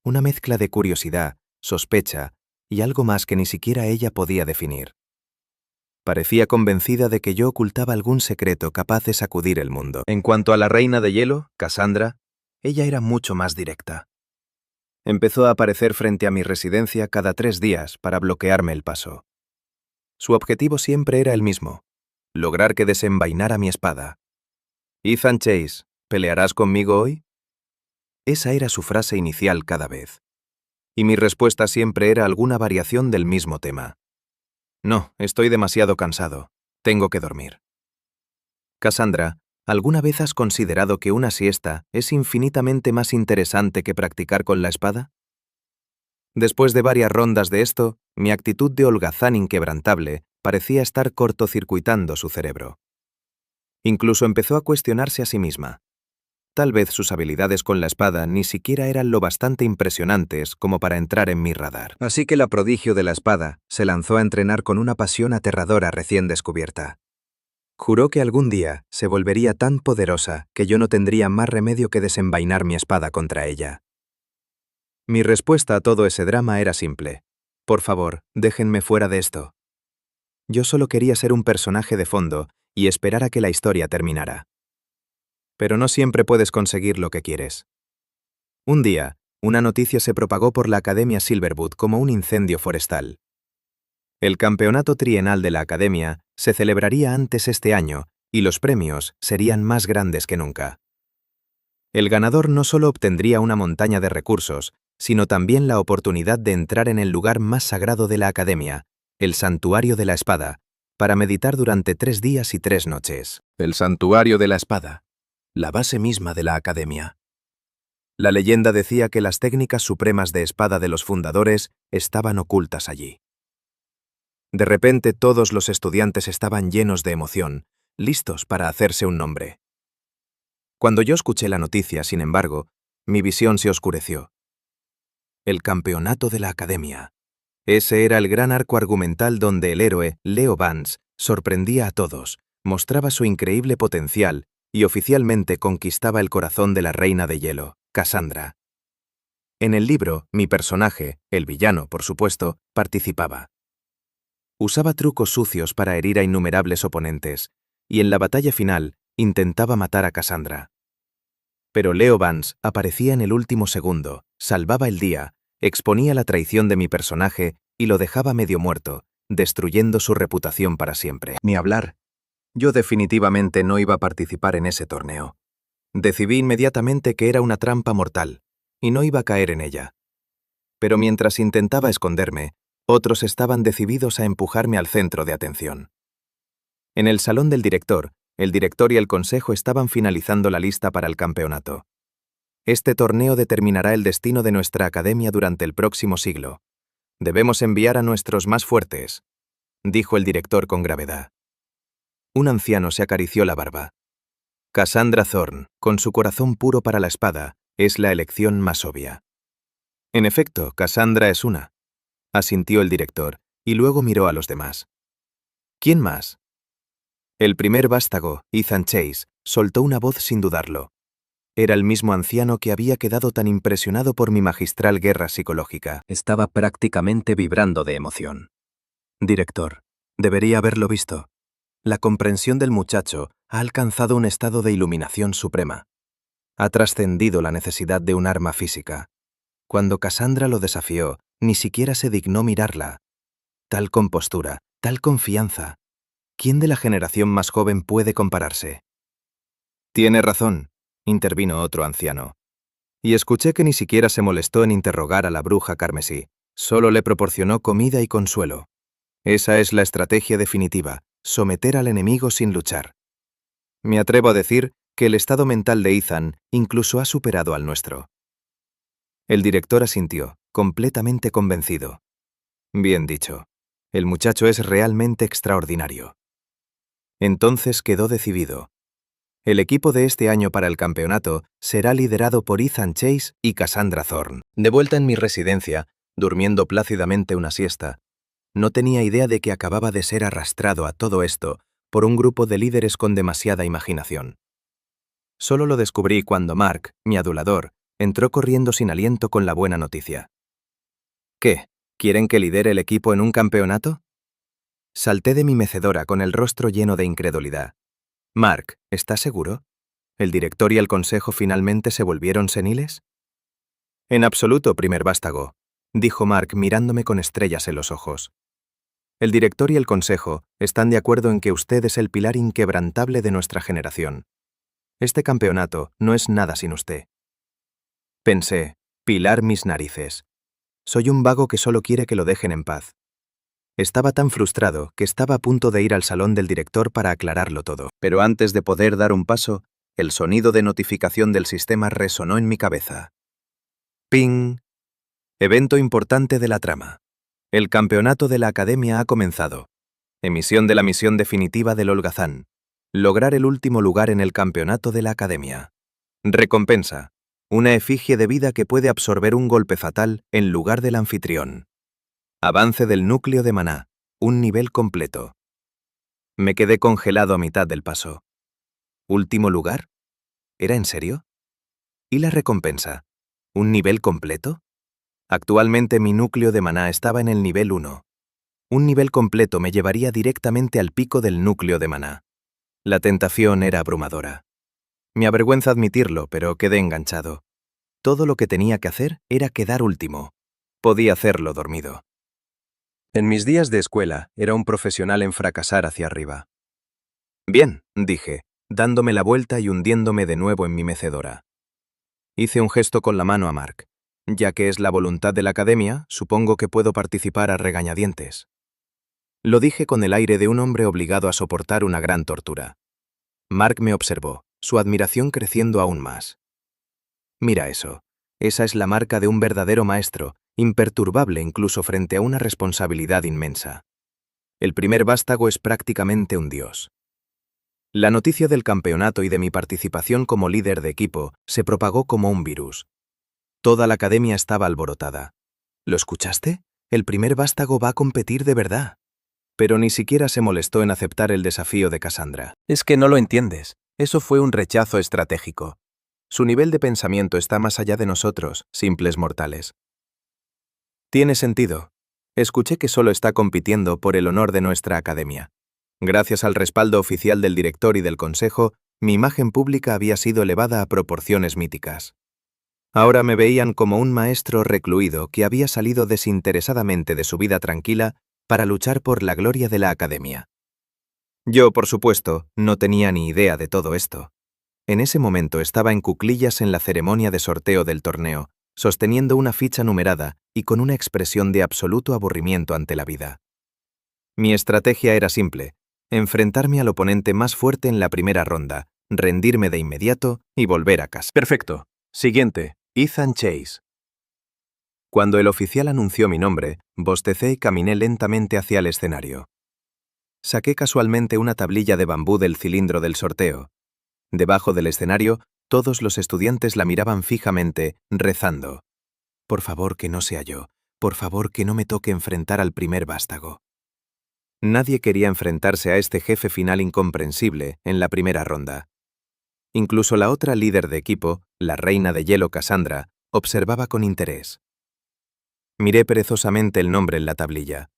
Una mezcla de curiosidad, sospecha y algo más que ni siquiera ella podía definir. Parecía convencida de que yo ocultaba algún secreto capaz de sacudir el mundo. En cuanto a la reina de hielo, Cassandra, ella era mucho más directa. Empezó a aparecer frente a mi residencia cada 3 días para bloquearme el paso. Su objetivo siempre era el mismo: lograr que desenvainara mi espada. Ethan Chase, ¿pelearás conmigo hoy? Esa era su frase inicial cada vez. Y mi respuesta siempre era alguna variación del mismo tema. No, estoy demasiado cansado. Tengo que dormir. Cassandra, ¿alguna vez has considerado que una siesta es infinitamente más interesante que practicar con la espada? Después de varias rondas de esto, mi actitud de holgazán inquebrantable parecía estar cortocircuitando su cerebro. Incluso empezó a cuestionarse a sí misma. Tal vez sus habilidades con la espada ni siquiera eran lo bastante impresionantes como para entrar en mi radar. Así que la prodigio de la espada se lanzó a entrenar con una pasión aterradora recién descubierta. Juró que algún día se volvería tan poderosa que yo no tendría más remedio que desenvainar mi espada contra ella. Mi respuesta a todo ese drama era simple: por favor, déjenme fuera de esto. Yo solo quería ser un personaje de fondo y esperar a que la historia terminara. pero no siempre puedes conseguir lo que quieres. Un día, una noticia se propagó por la Academia Silverwood como un incendio forestal. El campeonato trienal de la Academia se celebraría antes este año y los premios serían más grandes que nunca. El ganador no solo obtendría una montaña de recursos, sino también la oportunidad de entrar en el lugar más sagrado de la Academia, el Santuario de la Espada, para meditar durante 3 días y 3 noches. El Santuario de la Espada, la base misma de la Academia. La leyenda decía que las técnicas supremas de espada de los fundadores estaban ocultas allí. De repente todos los estudiantes estaban llenos de emoción, listos para hacerse un nombre. Cuando yo escuché la noticia, sin embargo, mi visión se oscureció. El campeonato de la Academia. Ese era el gran arco argumental donde el héroe, Leo Vance, sorprendía a todos, mostraba su increíble potencial y oficialmente conquistaba el corazón de la Reina de Hielo, Cassandra. En el libro, mi personaje, el villano, por supuesto, participaba. Usaba trucos sucios para herir a innumerables oponentes, y en la batalla final intentaba matar a Cassandra. Pero Leo Vance aparecía en el último segundo, salvaba el día, exponía la traición de mi personaje y lo dejaba medio muerto, destruyendo su reputación para siempre. Ni hablar. Yo definitivamente no iba a participar en ese torneo. Decidí inmediatamente que era una trampa mortal, y no iba a caer en ella. Pero mientras intentaba esconderme, otros estaban decididos a empujarme al centro de atención. En el salón del director, el director y el consejo estaban finalizando la lista para el campeonato. Este torneo determinará el destino de nuestra academia durante el próximo siglo. Debemos enviar a nuestros más fuertes, dijo el director con gravedad. Un anciano se acarició la barba. Cassandra Thorne, con su corazón puro para la espada, es la elección más obvia. En efecto, Cassandra es una, asintió el director, y luego miró a los demás. ¿Quién más? El primer vástago, Ethan Chase, soltó una voz sin dudarlo. Era el mismo anciano que había quedado tan impresionado por mi magistral guerra psicológica. Estaba prácticamente vibrando de emoción. Director, debería haberlo visto. La comprensión del muchacho ha alcanzado un estado de iluminación suprema. Ha trascendido la necesidad de un arma física. Cuando Cassandra lo desafió, ni siquiera se dignó mirarla. Tal compostura, tal confianza. ¿Quién de la generación más joven puede compararse? Tiene razón, intervino otro anciano. Y escuché que ni siquiera se molestó en interrogar a la bruja carmesí. Solo le proporcionó comida y consuelo. Esa es la estrategia definitiva, someter al enemigo sin luchar. Me atrevo a decir que el estado mental de Ethan incluso ha superado al nuestro. El director asintió, completamente convencido. Bien dicho. El muchacho es realmente extraordinario. Entonces quedó decidido. El equipo de este año para el campeonato será liderado por Ethan Chase y Cassandra Thorne. De vuelta en mi residencia, durmiendo plácidamente una siesta, no tenía idea de que acababa de ser arrastrado a todo esto por un grupo de líderes con demasiada imaginación. Solo lo descubrí cuando Mark, mi adulador, entró corriendo sin aliento con la buena noticia. ¿Qué? ¿Quieren que lidere el equipo en un campeonato? Salté de mi mecedora con el rostro lleno de incredulidad. Mark, ¿estás seguro? ¿El director y el consejo finalmente se volvieron seniles? En absoluto, primer vástago, dijo Mark mirándome con estrellas en los ojos. El director y el consejo están de acuerdo en que usted es el pilar inquebrantable de nuestra generación. Este campeonato no es nada sin usted. Pensé, pilar mis narices. Soy un vago que solo quiere que lo dejen en paz. Estaba tan frustrado que estaba a punto de ir al salón del director para aclararlo todo. Pero antes de poder dar un paso, el sonido de notificación del sistema resonó en mi cabeza. ¡Ping! Evento importante de la trama. El campeonato de la Academia ha comenzado. Emisión de la misión definitiva del holgazán. Lograr el último lugar en el campeonato de la Academia. Recompensa. Una efigie de vida que puede absorber un golpe fatal en lugar del anfitrión. Avance del núcleo de maná. Un nivel completo. Me quedé congelado a mitad del paso. ¿Último lugar? ¿Era en serio? ¿Y la recompensa? ¿Un nivel completo? Actualmente mi núcleo de maná estaba en el nivel 1. Un nivel completo me llevaría directamente al pico del núcleo de maná. La tentación era abrumadora. Me avergüenza admitirlo, pero quedé enganchado. Todo lo que tenía que hacer era quedar último. Podía hacerlo dormido. En mis días de escuela, era un profesional en fracasar hacia arriba. Bien, dije, dándome la vuelta y hundiéndome de nuevo en mi mecedora. Hice un gesto con la mano a Mark. Ya que es la voluntad de la academia, supongo que puedo participar a regañadientes. Lo dije con el aire de un hombre obligado a soportar una gran tortura. Mark me observó, su admiración creciendo aún más. Mira eso. Esa es la marca de un verdadero maestro, imperturbable incluso frente a una responsabilidad inmensa. El primer vástago es prácticamente un dios. La noticia del campeonato y de mi participación como líder de equipo se propagó como un virus. Toda la academia estaba alborotada. ¿Lo escuchaste? El primer vástago va a competir de verdad. Pero ni siquiera se molestó en aceptar el desafío de Cassandra. Es que no lo entiendes. Eso fue un rechazo estratégico. Su nivel de pensamiento está más allá de nosotros, simples mortales. Tiene sentido. Escuché que solo está compitiendo por el honor de nuestra academia. Gracias al respaldo oficial del director y del consejo, mi imagen pública había sido elevada a proporciones míticas. Ahora me veían como un maestro recluido que había salido desinteresadamente de su vida tranquila para luchar por la gloria de la academia. Yo, por supuesto, no tenía ni idea de todo esto. En ese momento estaba en cuclillas en la ceremonia de sorteo del torneo, sosteniendo una ficha numerada y con una expresión de absoluto aburrimiento ante la vida. Mi estrategia era simple: enfrentarme al oponente más fuerte en la primera ronda, rendirme de inmediato y volver a casa. Perfecto. Siguiente. Ethan Chase. Cuando el oficial anunció mi nombre, bostecé y caminé lentamente hacia el escenario. Saqué casualmente una tablilla de bambú del cilindro del sorteo. Debajo del escenario, todos los estudiantes la miraban fijamente, rezando. Por favor, que no sea yo. Por favor, que no me toque enfrentar al primer vástago. Nadie quería enfrentarse a este jefe final incomprensible en la primera ronda. Incluso la otra líder de equipo, la reina de hielo Cassandra, observaba con interés. Miré perezosamente el nombre en la tablilla.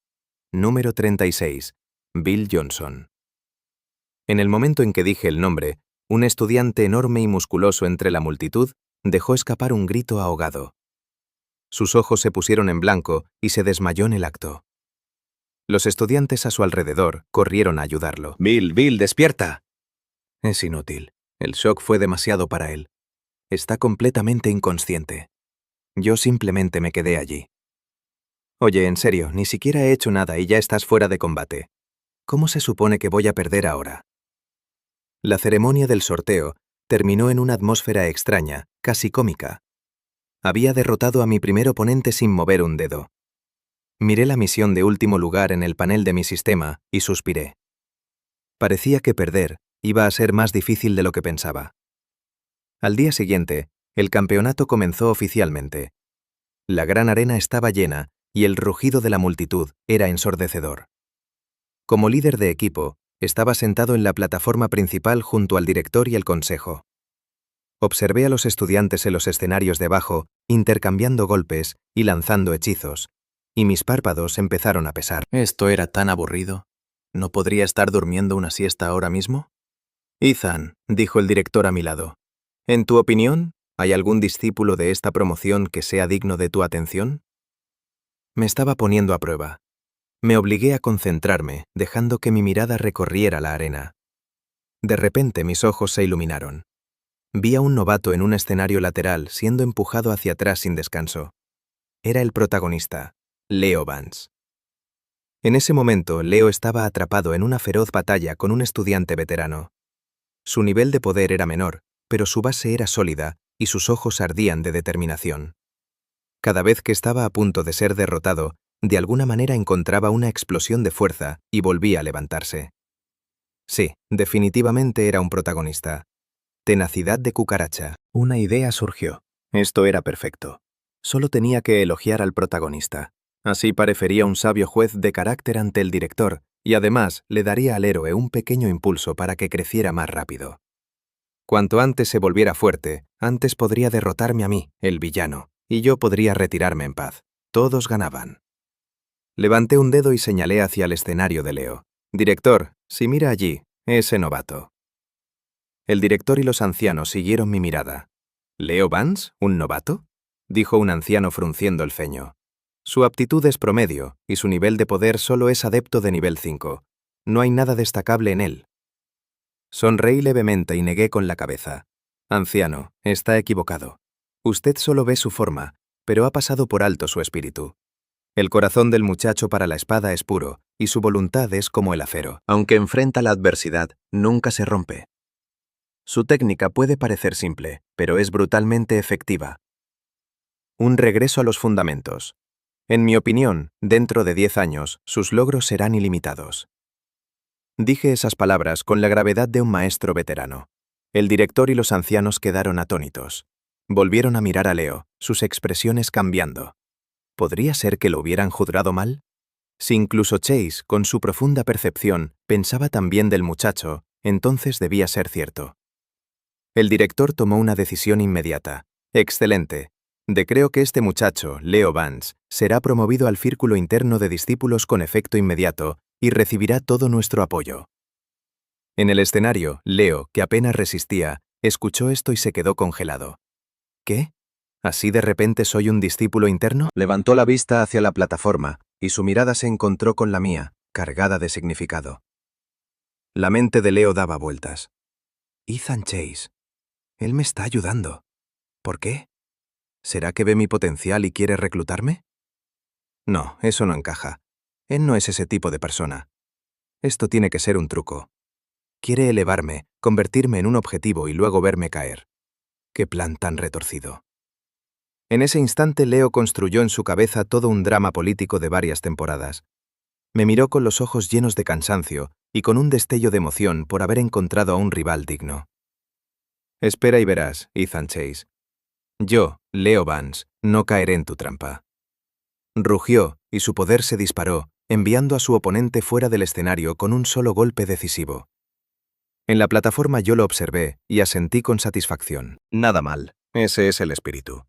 Número 36, Bill Johnson. En el momento en que dije el nombre, un estudiante enorme y musculoso entre la multitud dejó escapar un grito ahogado. Sus ojos se pusieron en blanco y se desmayó en el acto. Los estudiantes a su alrededor corrieron a ayudarlo. Bill, despierta. Es inútil. El shock fue demasiado para él. Está completamente inconsciente. Yo simplemente me quedé allí. Oye, en serio, ni siquiera he hecho nada y ya estás fuera de combate. ¿Cómo se supone que voy a perder ahora? La ceremonia del sorteo terminó en una atmósfera extraña, casi cómica. Había derrotado a mi primer oponente sin mover un dedo. Miré la misión de último lugar en el panel de mi sistema y suspiré. Parecía que perder iba a ser más difícil de lo que pensaba. Al día siguiente, el campeonato comenzó oficialmente. La gran arena estaba llena y el rugido de la multitud era ensordecedor. Como líder de equipo, estaba sentado en la plataforma principal junto al director y el consejo. Observé a los estudiantes en los escenarios debajo, intercambiando golpes y lanzando hechizos, y mis párpados empezaron a pesar. ¿Esto era tan aburrido? ¿No podría estar durmiendo una siesta ahora mismo? Ethan, dijo el director a mi lado, ¿en tu opinión, hay algún discípulo de esta promoción que sea digno de tu atención? Me estaba poniendo a prueba. Me obligué a concentrarme, dejando que mi mirada recorriera la arena. De repente mis ojos se iluminaron. Vi a un novato en un escenario lateral siendo empujado hacia atrás sin descanso. Era el protagonista, Leo Vance. En ese momento, Leo estaba atrapado en una feroz batalla con un estudiante veterano. Su nivel de poder era menor, pero su base era sólida y sus ojos ardían de determinación. Cada vez que estaba a punto de ser derrotado, de alguna manera encontraba una explosión de fuerza y volvía a levantarse. Sí, definitivamente era un protagonista. Tenacidad de cucaracha. Una idea surgió. Esto era perfecto. Solo tenía que elogiar al protagonista. Así parecería un sabio juez de carácter ante el director, y además le daría al héroe un pequeño impulso para que creciera más rápido. Cuanto antes se volviera fuerte, antes podría derrotarme a mí, el villano, y yo podría retirarme en paz. Todos ganaban. Levanté un dedo y señalé hacia el escenario de Leo. Director, si mira allí, ese novato. El director y los ancianos siguieron mi mirada. ¿Leo Vance, un novato?, dijo un anciano frunciendo el ceño. Su aptitud es promedio, y su nivel de poder solo es adepto de nivel 5. No hay nada destacable en él. Sonreí levemente y negué con la cabeza. Anciano, está equivocado. Usted solo ve su forma, pero ha pasado por alto su espíritu. El corazón del muchacho para la espada es puro, y su voluntad es como el acero. Aunque enfrenta la adversidad, nunca se rompe. Su técnica puede parecer simple, pero es brutalmente efectiva. Un regreso a los fundamentos. En mi opinión, dentro de 10 años, sus logros serán ilimitados. Dije esas palabras con la gravedad de un maestro veterano. El director y los ancianos quedaron atónitos. Volvieron a mirar a Leo, sus expresiones cambiando. ¿Podría ser que lo hubieran juzgado mal? Si incluso Chase, con su profunda percepción, pensaba también del muchacho, entonces debía ser cierto. El director tomó una decisión inmediata. Excelente. Decreo que este muchacho, Leo Vance, será promovido al círculo interno de discípulos con efecto inmediato y recibirá todo nuestro apoyo. En el escenario, Leo, que apenas resistía, escuchó esto y se quedó congelado. ¿Qué? ¿Así de repente soy un discípulo interno? Levantó la vista hacia la plataforma y su mirada se encontró con la mía, cargada de significado. La mente de Leo daba vueltas. Ethan Chase. Él me está ayudando. ¿Por qué? ¿Será que ve mi potencial y quiere reclutarme? No, eso no encaja. Él no es ese tipo de persona. Esto tiene que ser un truco. Quiere elevarme, convertirme en un objetivo y luego verme caer. ¡Qué plan tan retorcido! En ese instante Leo construyó en su cabeza todo un drama político de varias temporadas. Me miró con los ojos llenos de cansancio y con un destello de emoción por haber encontrado a un rival digno. Espera y verás, Ethan Chase. Yo, Leo Vance, no caeré en tu trampa. Rugió, y su poder se disparó, enviando a su oponente fuera del escenario con un solo golpe decisivo. En la plataforma yo lo observé y asentí con satisfacción. Nada mal, ese es el espíritu.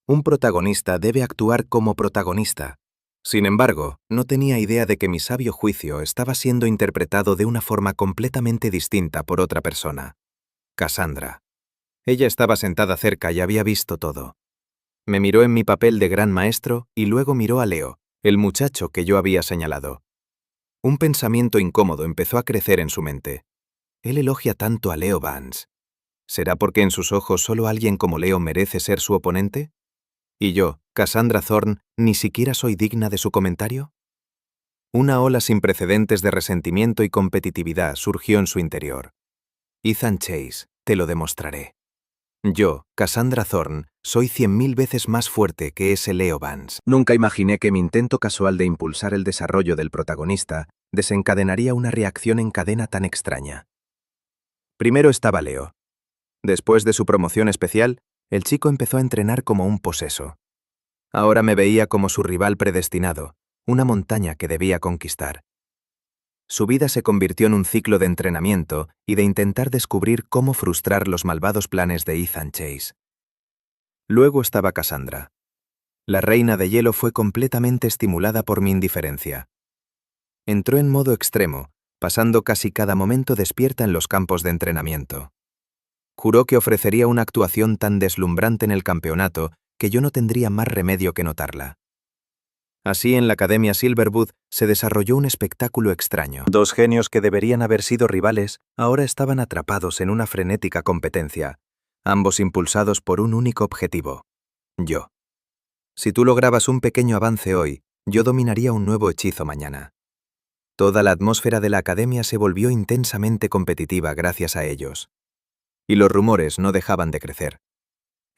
Un protagonista debe actuar como protagonista. Sin embargo, no tenía idea de que mi sabio juicio estaba siendo interpretado de una forma completamente distinta por otra persona. Cassandra. Ella estaba sentada cerca y había visto todo. Me miró en mi papel de gran maestro y luego miró a Leo, el muchacho que yo había señalado. Un pensamiento incómodo empezó a crecer en su mente. Él elogia tanto a Leo Vance. ¿Será porque en sus ojos solo alguien como Leo merece ser su oponente? ¿Y yo, Cassandra Thorne, ni siquiera soy digna de su comentario? Una ola sin precedentes de resentimiento y competitividad surgió en su interior. Ethan Chase, te lo demostraré. Yo, Cassandra Thorne, soy 100.000 veces más fuerte que ese Leo Vance. Nunca imaginé que mi intento casual de impulsar el desarrollo del protagonista desencadenaría una reacción en cadena tan extraña. Primero estaba Leo. Después de su promoción especial, el chico empezó a entrenar como un poseso. Ahora me veía como su rival predestinado, una montaña que debía conquistar. Su vida se convirtió en un ciclo de entrenamiento y de intentar descubrir cómo frustrar los malvados planes de Ethan Chase. Luego estaba Cassandra. La reina de hielo fue completamente estimulada por mi indiferencia. Entró en modo extremo, pasando casi cada momento despierta en los campos de entrenamiento. Juró que ofrecería una actuación tan deslumbrante en el campeonato que yo no tendría más remedio que notarla. Así, en la Academia Silverwood se desarrolló un espectáculo extraño. Dos genios que deberían haber sido rivales ahora estaban atrapados en una frenética competencia, ambos impulsados por un único objetivo: yo. Si tú lograbas un pequeño avance hoy, yo dominaría un nuevo hechizo mañana. Toda la atmósfera de la academia se volvió intensamente competitiva gracias a ellos. Y los rumores no dejaban de crecer.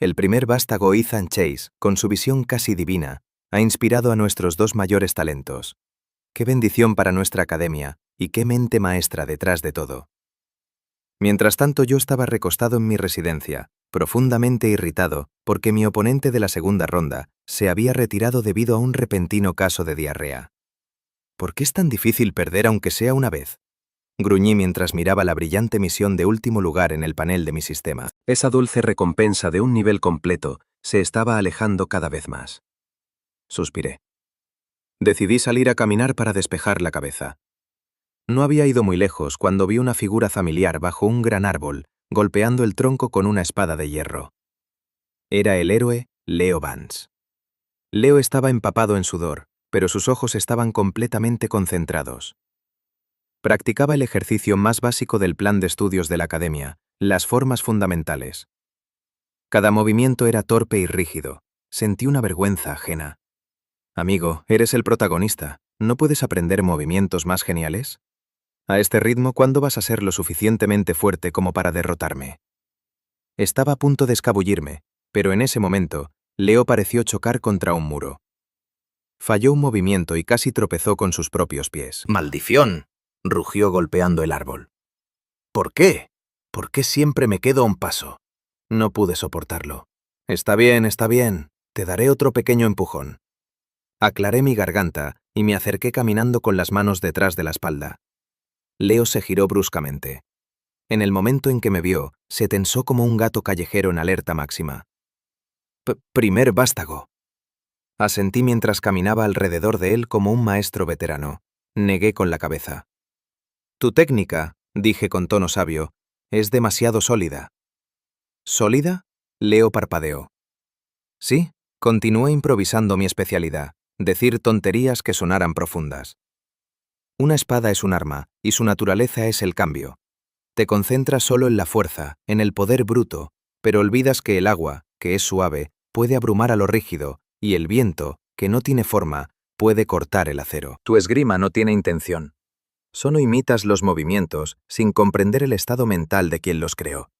El primer vástago Ethan Chase, con su visión casi divina, ha inspirado a nuestros dos mayores talentos. Qué bendición para nuestra academia, y qué mente maestra detrás de todo. Mientras tanto, yo estaba recostado en mi residencia, profundamente irritado porque mi oponente de la segunda ronda se había retirado debido a un repentino caso de diarrea. ¿Por qué es tan difícil perder aunque sea una vez? Gruñí mientras miraba la brillante misión de último lugar en el panel de mi sistema. Esa dulce recompensa de un nivel completo se estaba alejando cada vez más. Suspiré. Decidí salir a caminar para despejar la cabeza. No había ido muy lejos cuando vi una figura familiar bajo un gran árbol, golpeando el tronco con una espada de hierro. Era el héroe Leo Vance. Leo estaba empapado en sudor, pero sus ojos estaban completamente concentrados. Practicaba el ejercicio más básico del plan de estudios de la academia, las formas fundamentales. Cada movimiento era torpe y rígido. Sentí una vergüenza ajena. Amigo, eres el protagonista. ¿No puedes aprender movimientos más geniales? A este ritmo, ¿cuándo vas a ser lo suficientemente fuerte como para derrotarme? Estaba a punto de escabullirme, pero en ese momento, Leo pareció chocar contra un muro. Falló un movimiento y casi tropezó con sus propios pies. ¡Maldición!, rugió golpeando el árbol. ¿Por qué? ¿Por qué siempre me quedo a un paso? No pude soportarlo. Está bien, te daré otro pequeño empujón. Aclaré mi garganta y me acerqué caminando con las manos detrás de la espalda. Leo se giró bruscamente. En el momento en que me vio, se tensó como un gato callejero en alerta máxima. Primer vástago. Asentí mientras caminaba alrededor de él como un maestro veterano. Negué con la cabeza. Tu técnica, dije con tono sabio, es demasiado sólida. ¿Sólida? Leo parpadeó. Sí, continué improvisando mi especialidad, decir tonterías que sonaran profundas. Una espada es un arma, y su naturaleza es el cambio. Te concentras solo en la fuerza, en el poder bruto, pero olvidas que el agua, que es suave, puede abrumar a lo rígido, y el viento, que no tiene forma, puede cortar el acero. Tu esgrima no tiene intención. Solo imitas los movimientos sin comprender el estado mental de quien los creó.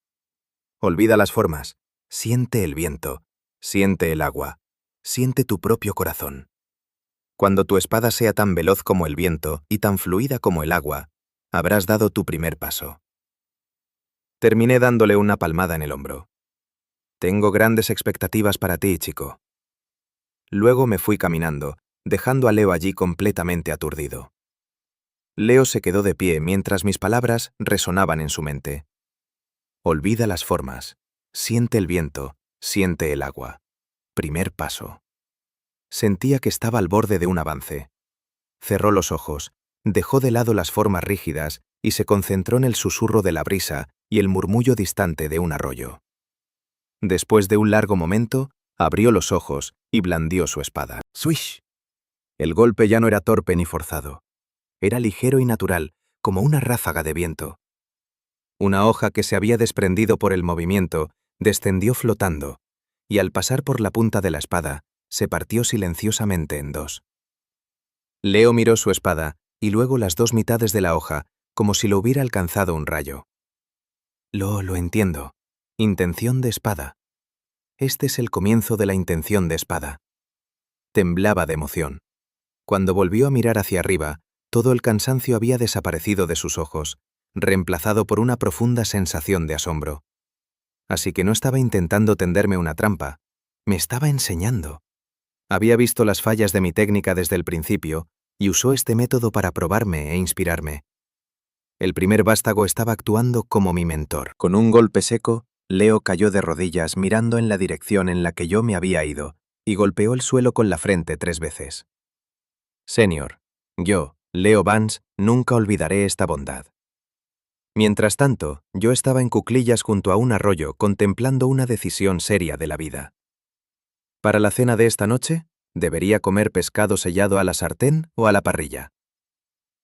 Olvida las formas. Siente el viento. Siente el agua. Siente tu propio corazón. Cuando tu espada sea tan veloz como el viento y tan fluida como el agua, habrás dado tu primer paso. Terminé dándole una palmada en el hombro. Tengo grandes expectativas para ti, chico. Luego me fui caminando, dejando a Leo allí completamente aturdido. Leo se quedó de pie mientras mis palabras resonaban en su mente. Olvida las formas. Siente el viento, siente el agua. Primer paso. Sentía que estaba al borde de un avance. Cerró los ojos, dejó de lado las formas rígidas y se concentró en el susurro de la brisa y el murmullo distante de un arroyo. Después de un largo momento, abrió los ojos y blandió su espada. ¡Swish! El golpe ya no era torpe ni forzado. Era ligero y natural, como una ráfaga de viento. Una hoja que se había desprendido por el movimiento descendió flotando, y al pasar por la punta de la espada, se partió silenciosamente en dos. Leo miró su espada y luego las dos mitades de la hoja, como si lo hubiera alcanzado un rayo. Lo entiendo. Intención de espada. Este es el comienzo de la intención de espada. Temblaba de emoción. Cuando volvió a mirar hacia arriba, todo el cansancio había desaparecido de sus ojos, reemplazado por una profunda sensación de asombro. Así que no estaba intentando tenderme una trampa, me estaba enseñando. Había visto las fallas de mi técnica desde el principio y usó este método para probarme e inspirarme. El primer vástago estaba actuando como mi mentor. Con un golpe seco, Leo cayó de rodillas mirando en la dirección en la que yo me había ido y golpeó el suelo con la frente 3 veces. Señor, yo, Leo Vance, nunca olvidaré esta bondad. Mientras tanto, yo estaba en cuclillas junto a un arroyo contemplando una decisión seria de la vida. Para la cena de esta noche, ¿debería comer pescado sellado a la sartén o a la parrilla?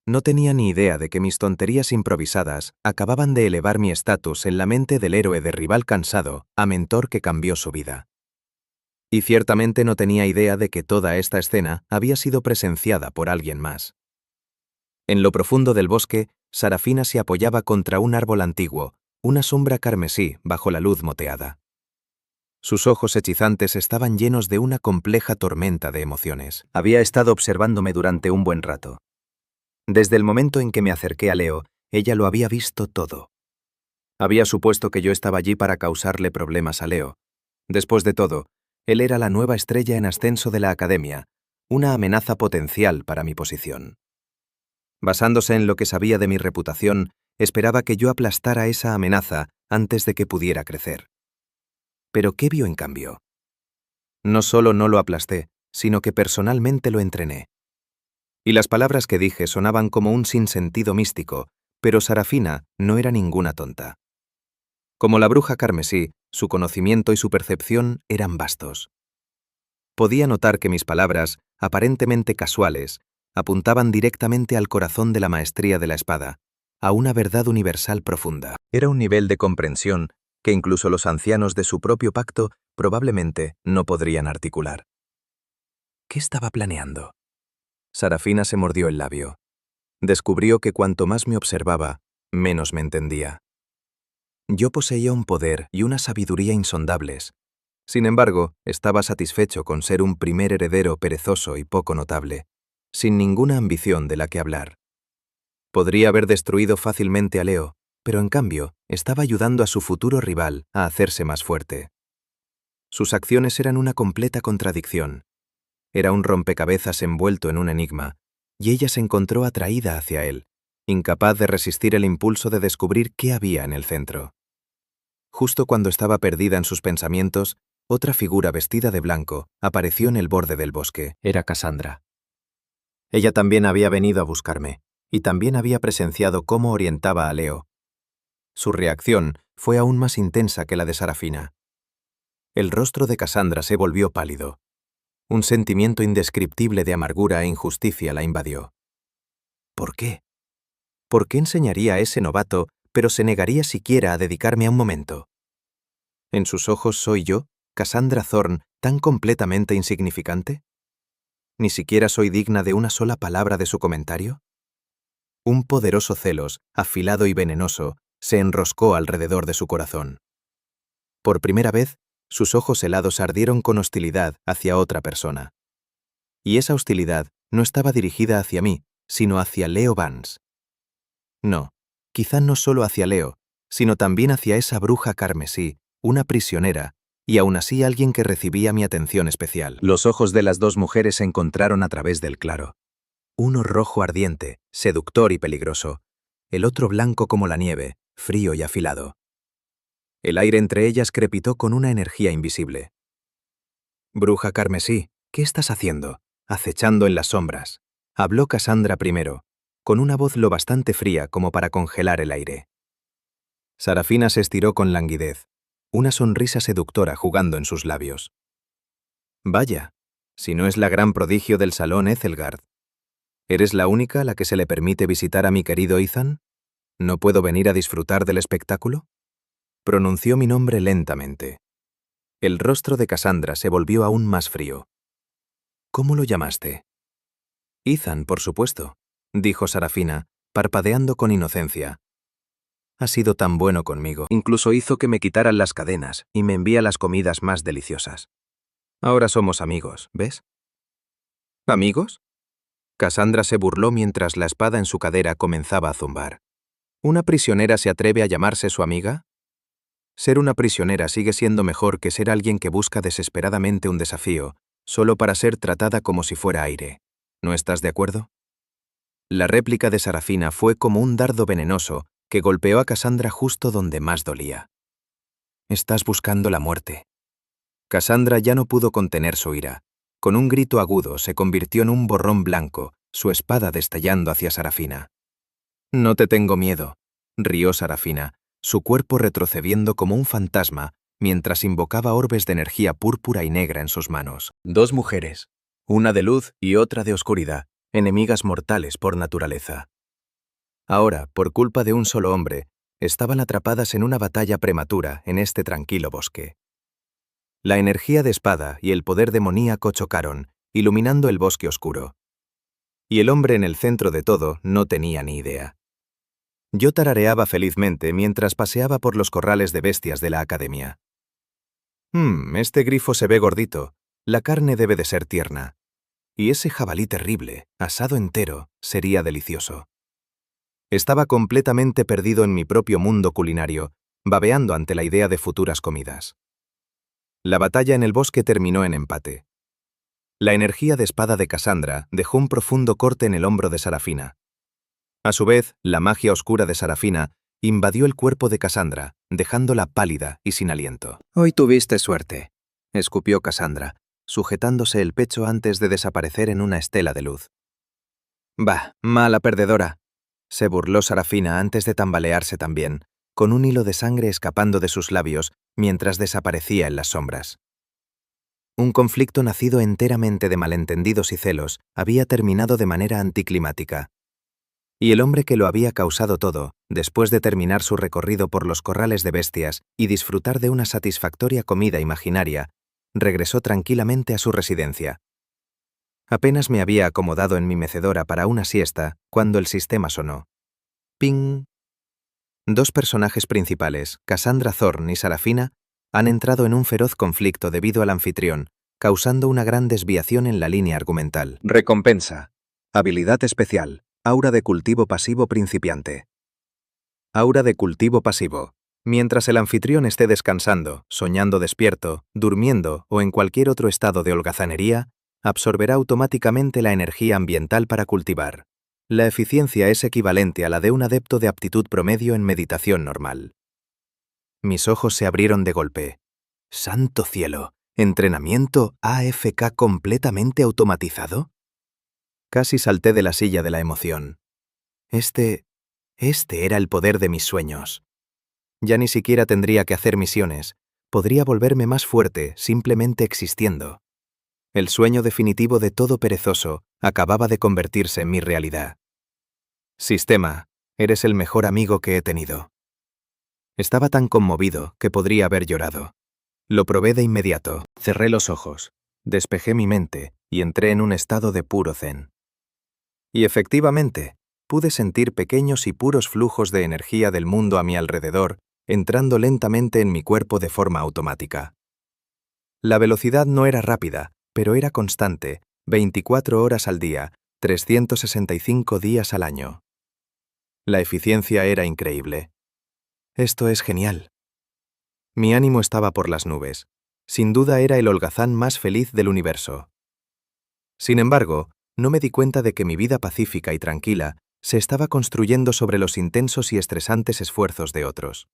No tenía ni idea de que mis tonterías improvisadas acababan de elevar mi estatus en la mente del héroe de rival cansado a mentor que cambió su vida. Y ciertamente no tenía idea de que toda esta escena había sido presenciada por alguien más. En lo profundo del bosque, Sarafina se apoyaba contra un árbol antiguo, una sombra carmesí bajo la luz moteada. Sus ojos hechizantes estaban llenos de una compleja tormenta de emociones. Había estado observándome durante un buen rato. Desde el momento en que me acerqué a Leo, ella lo había visto todo. Había supuesto que yo estaba allí para causarle problemas a Leo. Después de todo, él era la nueva estrella en ascenso de la academia, una amenaza potencial para mi posición. Basándose en lo que sabía de mi reputación, esperaba que yo aplastara esa amenaza antes de que pudiera crecer. ¿Pero qué vio en cambio? No solo no lo aplasté, sino que personalmente lo entrené. Y las palabras que dije sonaban como un sinsentido místico, pero Sarafina no era ninguna tonta. Como la bruja carmesí, su conocimiento y su percepción eran vastos. Podía notar que mis palabras, aparentemente casuales, apuntaban directamente al corazón de la maestría de la espada, a una verdad universal profunda. Era un nivel de comprensión que incluso los ancianos de su propio pacto probablemente no podrían articular. ¿Qué estaba planeando? Sarafina se mordió el labio. Descubrió que cuanto más me observaba, menos me entendía. Yo poseía un poder y una sabiduría insondables. Sin embargo, estaba satisfecho con ser un primer heredero perezoso y poco notable, sin ninguna ambición de la que hablar. Podría haber destruido fácilmente a Leo, pero en cambio estaba ayudando a su futuro rival a hacerse más fuerte. Sus acciones eran una completa contradicción. Era un rompecabezas envuelto en un enigma, y ella se encontró atraída hacia él, incapaz de resistir el impulso de descubrir qué había en el centro. Justo cuando estaba perdida en sus pensamientos, otra figura vestida de blanco apareció en el borde del bosque. Era Cassandra. Ella también había venido a buscarme, y también había presenciado cómo orientaba a Leo. Su reacción fue aún más intensa que la de Sarafina. El rostro de Cassandra se volvió pálido. Un sentimiento indescriptible de amargura e injusticia la invadió. ¿Por qué? ¿Por qué enseñaría a ese novato, pero se negaría siquiera a dedicarme a un momento? ¿En sus ojos soy yo, Cassandra Thorne, tan completamente insignificante? ¿Ni siquiera soy digna de una sola palabra de su comentario? Un poderoso celos, afilado y venenoso, se enroscó alrededor de su corazón. Por primera vez, sus ojos helados ardieron con hostilidad hacia otra persona. Y esa hostilidad no estaba dirigida hacia mí, sino hacia Leo Vance. No, quizá no solo hacia Leo, sino también hacia esa bruja carmesí, una prisionera, y aún así alguien que recibía mi atención especial. Los ojos de las dos mujeres se encontraron a través del claro. Uno rojo ardiente, seductor y peligroso, el otro blanco como la nieve, frío y afilado. El aire entre ellas crepitó con una energía invisible. «Bruja carmesí, ¿qué estás haciendo? Acechando en las sombras», habló Cassandra primero, con una voz lo bastante fría como para congelar el aire. Sarafina se estiró con languidez, una sonrisa seductora jugando en sus labios. «Vaya, si no es la gran prodigio del salón Ethelgard. ¿Eres la única a la que se le permite visitar a mi querido Ethan? ¿No puedo venir a disfrutar del espectáculo?». Pronunció mi nombre lentamente. El rostro de Cassandra se volvió aún más frío. «¿Cómo lo llamaste?» «Ethan, por supuesto», dijo Sarafina, parpadeando con inocencia. «Ha sido tan bueno conmigo. Incluso hizo que me quitaran las cadenas y me envía las comidas más deliciosas. Ahora somos amigos, ¿ves?» «¿Amigos?». Cassandra se burló mientras la espada en su cadera comenzaba a zumbar. ¿Una prisionera se atreve a llamarse su amiga? Ser una prisionera sigue siendo mejor que ser alguien que busca desesperadamente un desafío, solo para ser tratada como si fuera aire. ¿No estás de acuerdo? La réplica de Sarafina fue como un dardo venenoso que golpeó a Cassandra justo donde más dolía. «Estás buscando la muerte». Cassandra ya no pudo contener su ira. Con un grito agudo se convirtió en un borrón blanco, su espada destellando hacia Sarafina. «No te tengo miedo», rió Sarafina, su cuerpo retrocediendo como un fantasma mientras invocaba orbes de energía púrpura y negra en sus manos. Dos mujeres, una de luz y otra de oscuridad, enemigas mortales por naturaleza. Ahora, por culpa de un solo hombre, estaban atrapadas en una batalla prematura en este tranquilo bosque. La energía de espada y el poder demoníaco chocaron, iluminando el bosque oscuro. Y el hombre en el centro de todo no tenía ni idea. Yo tarareaba felizmente mientras paseaba por los corrales de bestias de la academia. Este grifo se ve gordito, la carne debe de ser tierna. Y ese jabalí terrible, asado entero, sería delicioso. Estaba completamente perdido en mi propio mundo culinario, babeando ante la idea de futuras comidas. La batalla en el bosque terminó en empate. La energía de espada de Cassandra dejó un profundo corte en el hombro de Sarafina. A su vez, la magia oscura de Sarafina invadió el cuerpo de Cassandra, dejándola pálida y sin aliento. «Hoy tuviste suerte», escupió Cassandra, sujetándose el pecho antes de desaparecer en una estela de luz. «Bah, mala perdedora», se burló Sarafina antes de tambalearse también, con un hilo de sangre escapando de sus labios mientras desaparecía en las sombras. Un conflicto nacido enteramente de malentendidos y celos había terminado de manera anticlimática. Y el hombre que lo había causado todo, después de terminar su recorrido por los corrales de bestias y disfrutar de una satisfactoria comida imaginaria, regresó tranquilamente a su residencia. Apenas me había acomodado en mi mecedora para una siesta cuando el sistema sonó. ¡Ping! Dos personajes principales, Cassandra Thorne y Sarafina, han entrado en un feroz conflicto debido al anfitrión, causando una gran desviación en la línea argumental. Recompensa. Habilidad especial. Aura de cultivo pasivo principiante. Aura de cultivo pasivo. Mientras el anfitrión esté descansando, soñando despierto, durmiendo o en cualquier otro estado de holgazanería, absorberá automáticamente la energía ambiental para cultivar. La eficiencia es equivalente a la de un adepto de aptitud promedio en meditación normal. Mis ojos se abrieron de golpe. ¡Santo cielo! ¿Entrenamiento AFK completamente automatizado? Casi salté de la silla de la emoción. Este era el poder de mis sueños. Ya ni siquiera tendría que hacer misiones. Podría volverme más fuerte simplemente existiendo. El sueño definitivo de todo perezoso acababa de convertirse en mi realidad. Sistema, eres el mejor amigo que he tenido. Estaba tan conmovido que podría haber llorado. Lo probé de inmediato, cerré los ojos, despejé mi mente y entré en un estado de puro zen. Y efectivamente, pude sentir pequeños y puros flujos de energía del mundo a mi alrededor, entrando lentamente en mi cuerpo de forma automática. La velocidad no era rápida, pero era constante, 24 horas al día, 365 días al año. La eficiencia era increíble. Esto es genial. Mi ánimo estaba por las nubes. Sin duda era el holgazán más feliz del universo. Sin embargo, no me di cuenta de que mi vida pacífica y tranquila se estaba construyendo sobre los intensos y estresantes esfuerzos de otros.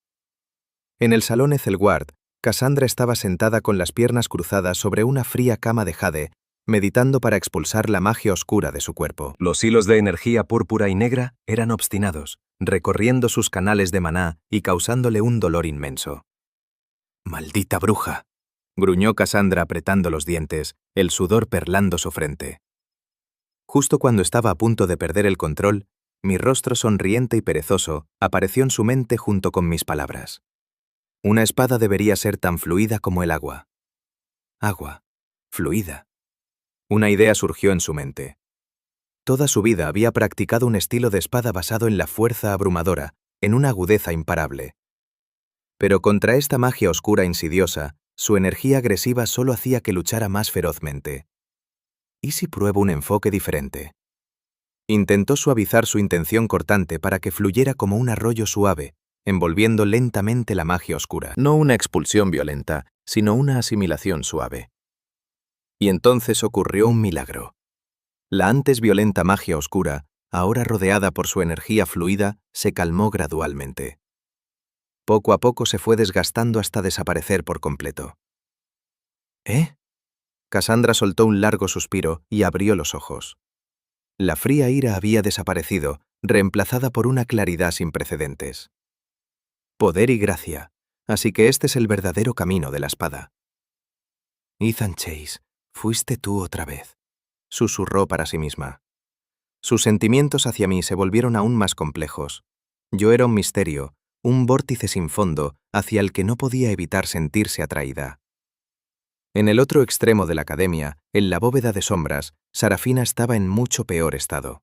En el salón Ethelward, Cassandra estaba sentada con las piernas cruzadas sobre una fría cama de jade, meditando para expulsar la magia oscura de su cuerpo. Los hilos de energía púrpura y negra eran obstinados, recorriendo sus canales de maná y causándole un dolor inmenso. «¡Maldita bruja!», gruñó Cassandra apretando los dientes, el sudor perlando su frente. Justo cuando estaba a punto de perder el control, mi rostro sonriente y perezoso apareció en su mente junto con mis palabras. Una espada debería ser tan fluida como el agua. Agua. Fluida. Una idea surgió en su mente. Toda su vida había practicado un estilo de espada basado en la fuerza abrumadora, en una agudeza imparable. Pero contra esta magia oscura e insidiosa, su energía agresiva solo hacía que luchara más ferozmente. ¿Y si pruebo un enfoque diferente? Intentó suavizar su intención cortante para que fluyera como un arroyo suave, envolviendo lentamente la magia oscura. No una expulsión violenta, sino una asimilación suave. Y entonces ocurrió un milagro. La antes violenta magia oscura, ahora rodeada por su energía fluida, se calmó gradualmente. Poco a poco se fue desgastando hasta desaparecer por completo. ¿Eh? Cassandra soltó un largo suspiro y abrió los ojos. La fría ira había desaparecido, reemplazada por una claridad sin precedentes. Poder y gracia, así que este es el verdadero camino de la espada. Ethan Chase, fuiste tú otra vez, susurró para sí misma. Sus sentimientos hacia mí se volvieron aún más complejos. Yo era un misterio, un vórtice sin fondo hacia el que no podía evitar sentirse atraída. En el otro extremo de la academia, en la bóveda de sombras, Sarafina estaba en mucho peor estado.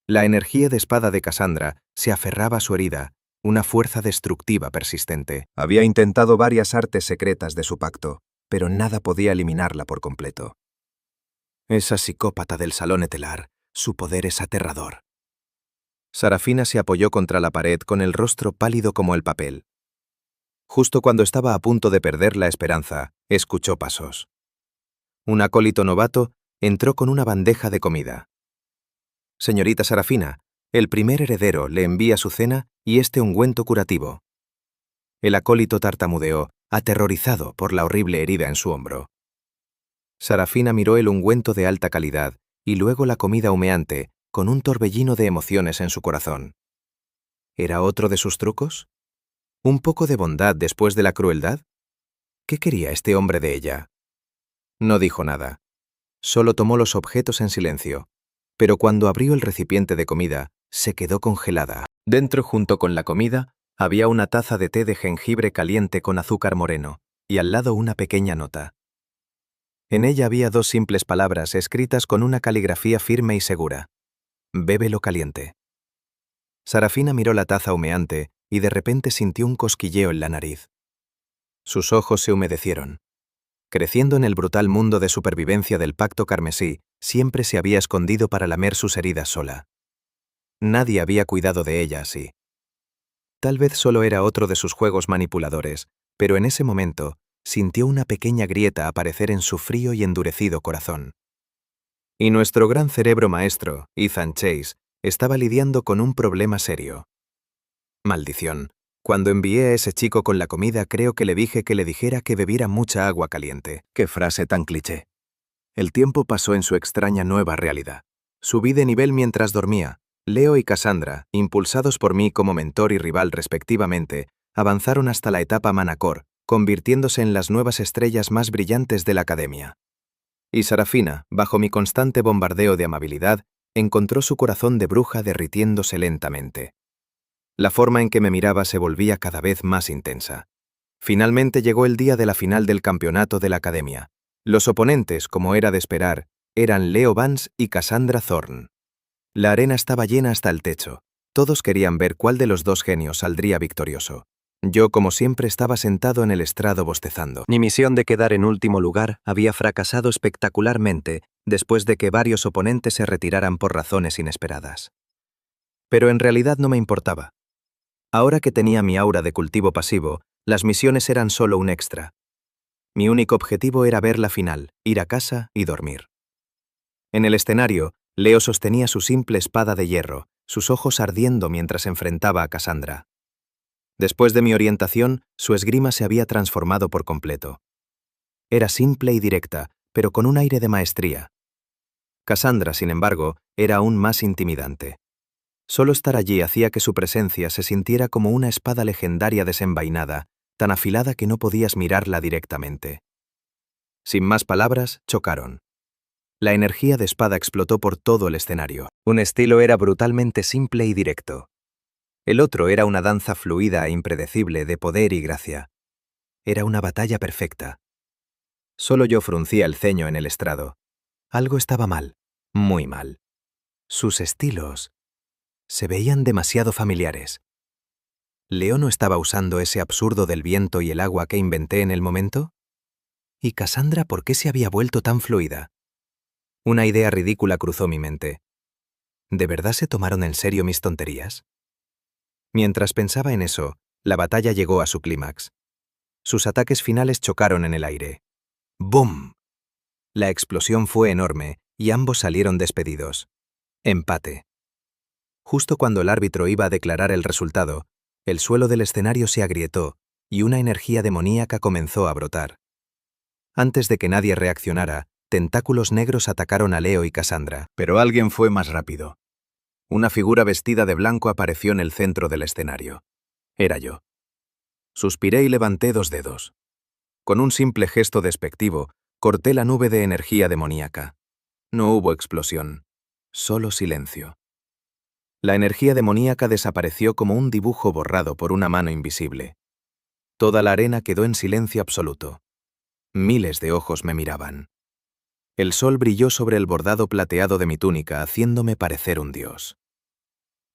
La energía de espada de Cassandra se aferraba a su herida, una fuerza destructiva persistente. Había intentado varias artes secretas de su pacto, pero nada podía eliminarla por completo. Esa psicópata del salón Etelar, su poder es aterrador. Sarafina se apoyó contra la pared con el rostro pálido como el papel. Justo cuando estaba a punto de perder la esperanza, escuchó pasos. Un acólito novato entró con una bandeja de comida. «Señorita Sarafina, el primer heredero le envía su cena y este ungüento curativo». El acólito tartamudeó, aterrorizado por la horrible herida en su hombro. Sarafina miró el ungüento de alta calidad y luego la comida humeante, con un torbellino de emociones en su corazón. ¿Era otro de sus trucos? ¿Un poco de bondad después de la crueldad? ¿Qué quería este hombre de ella? No dijo nada. Solo tomó los objetos en silencio, pero cuando abrió el recipiente de comida, se quedó congelada. Dentro, junto con la comida, había una taza de té de jengibre caliente con azúcar moreno, y al lado una pequeña nota. En ella había 2 simples palabras escritas con una caligrafía firme y segura. Bébelo caliente. Sarafina miró la taza humeante y de repente sintió un cosquilleo en la nariz. Sus ojos se humedecieron. Creciendo en el brutal mundo de supervivencia del Pacto Carmesí, siempre se había escondido para lamer sus heridas sola. Nadie había cuidado de ella así. Tal vez solo era otro de sus juegos manipuladores, pero en ese momento sintió una pequeña grieta aparecer en su frío y endurecido corazón. Y nuestro gran cerebro maestro, Ethan Chase, estaba lidiando con un problema serio. Maldición. Cuando envié a ese chico con la comida, creo que le dije que le dijera que bebiera mucha agua caliente. Qué frase tan cliché. El tiempo pasó en su extraña nueva realidad. Subí de nivel mientras dormía. Leo y Cassandra, impulsados por mí como mentor y rival respectivamente, avanzaron hasta la etapa Manacor, convirtiéndose en las nuevas estrellas más brillantes de la academia. Y Sarafina, bajo mi constante bombardeo de amabilidad, encontró su corazón de bruja derritiéndose lentamente. La forma en que me miraba se volvía cada vez más intensa. Finalmente llegó el día de la final del campeonato de la academia. Los oponentes, como era de esperar, eran Leo Vance y Cassandra Thorne. La arena estaba llena hasta el techo. Todos querían ver cuál de los 2 genios saldría victorioso. Yo, como siempre, estaba sentado en el estrado bostezando. Mi misión de quedar en último lugar había fracasado espectacularmente después de que varios oponentes se retiraran por razones inesperadas. Pero en realidad no me importaba. Ahora que tenía mi aura de cultivo pasivo, las misiones eran solo un extra. Mi único objetivo era ver la final, ir a casa y dormir. En el escenario, Leo sostenía su simple espada de hierro, sus ojos ardiendo mientras enfrentaba a Cassandra. Después de mi orientación, su esgrima se había transformado por completo. Era simple y directa, pero con un aire de maestría. Cassandra, sin embargo, era aún más intimidante. Solo estar allí hacía que su presencia se sintiera como una espada legendaria desenvainada, tan afilada que no podías mirarla directamente. Sin más palabras, chocaron. La energía de espada explotó por todo el escenario. Un estilo era brutalmente simple y directo. El otro era una danza fluida e impredecible de poder y gracia. Era una batalla perfecta. Solo yo fruncía el ceño en el estrado. Algo estaba mal, muy mal. Sus estilos se veían demasiado familiares. ¿Leo no estaba usando ese absurdo del viento y el agua que inventé en el momento? ¿Y Cassandra por qué se había vuelto tan fluida? Una idea ridícula cruzó mi mente. ¿De verdad se tomaron en serio mis tonterías? Mientras pensaba en eso, la batalla llegó a su clímax. Sus ataques finales chocaron en el aire. ¡Bum! La explosión fue enorme y ambos salieron despedidos. Empate. Justo cuando el árbitro iba a declarar el resultado, el suelo del escenario se agrietó y una energía demoníaca comenzó a brotar. Antes de que nadie reaccionara, tentáculos negros atacaron a Leo y Cassandra. Pero alguien fue más rápido. Una figura vestida de blanco apareció en el centro del escenario. Era yo. Suspiré y levanté 2 dedos. Con un simple gesto despectivo, corté la nube de energía demoníaca. No hubo explosión, solo silencio. La energía demoníaca desapareció como un dibujo borrado por una mano invisible. Toda la arena quedó en silencio absoluto. Miles de ojos me miraban. El sol brilló sobre el bordado plateado de mi túnica, haciéndome parecer un dios.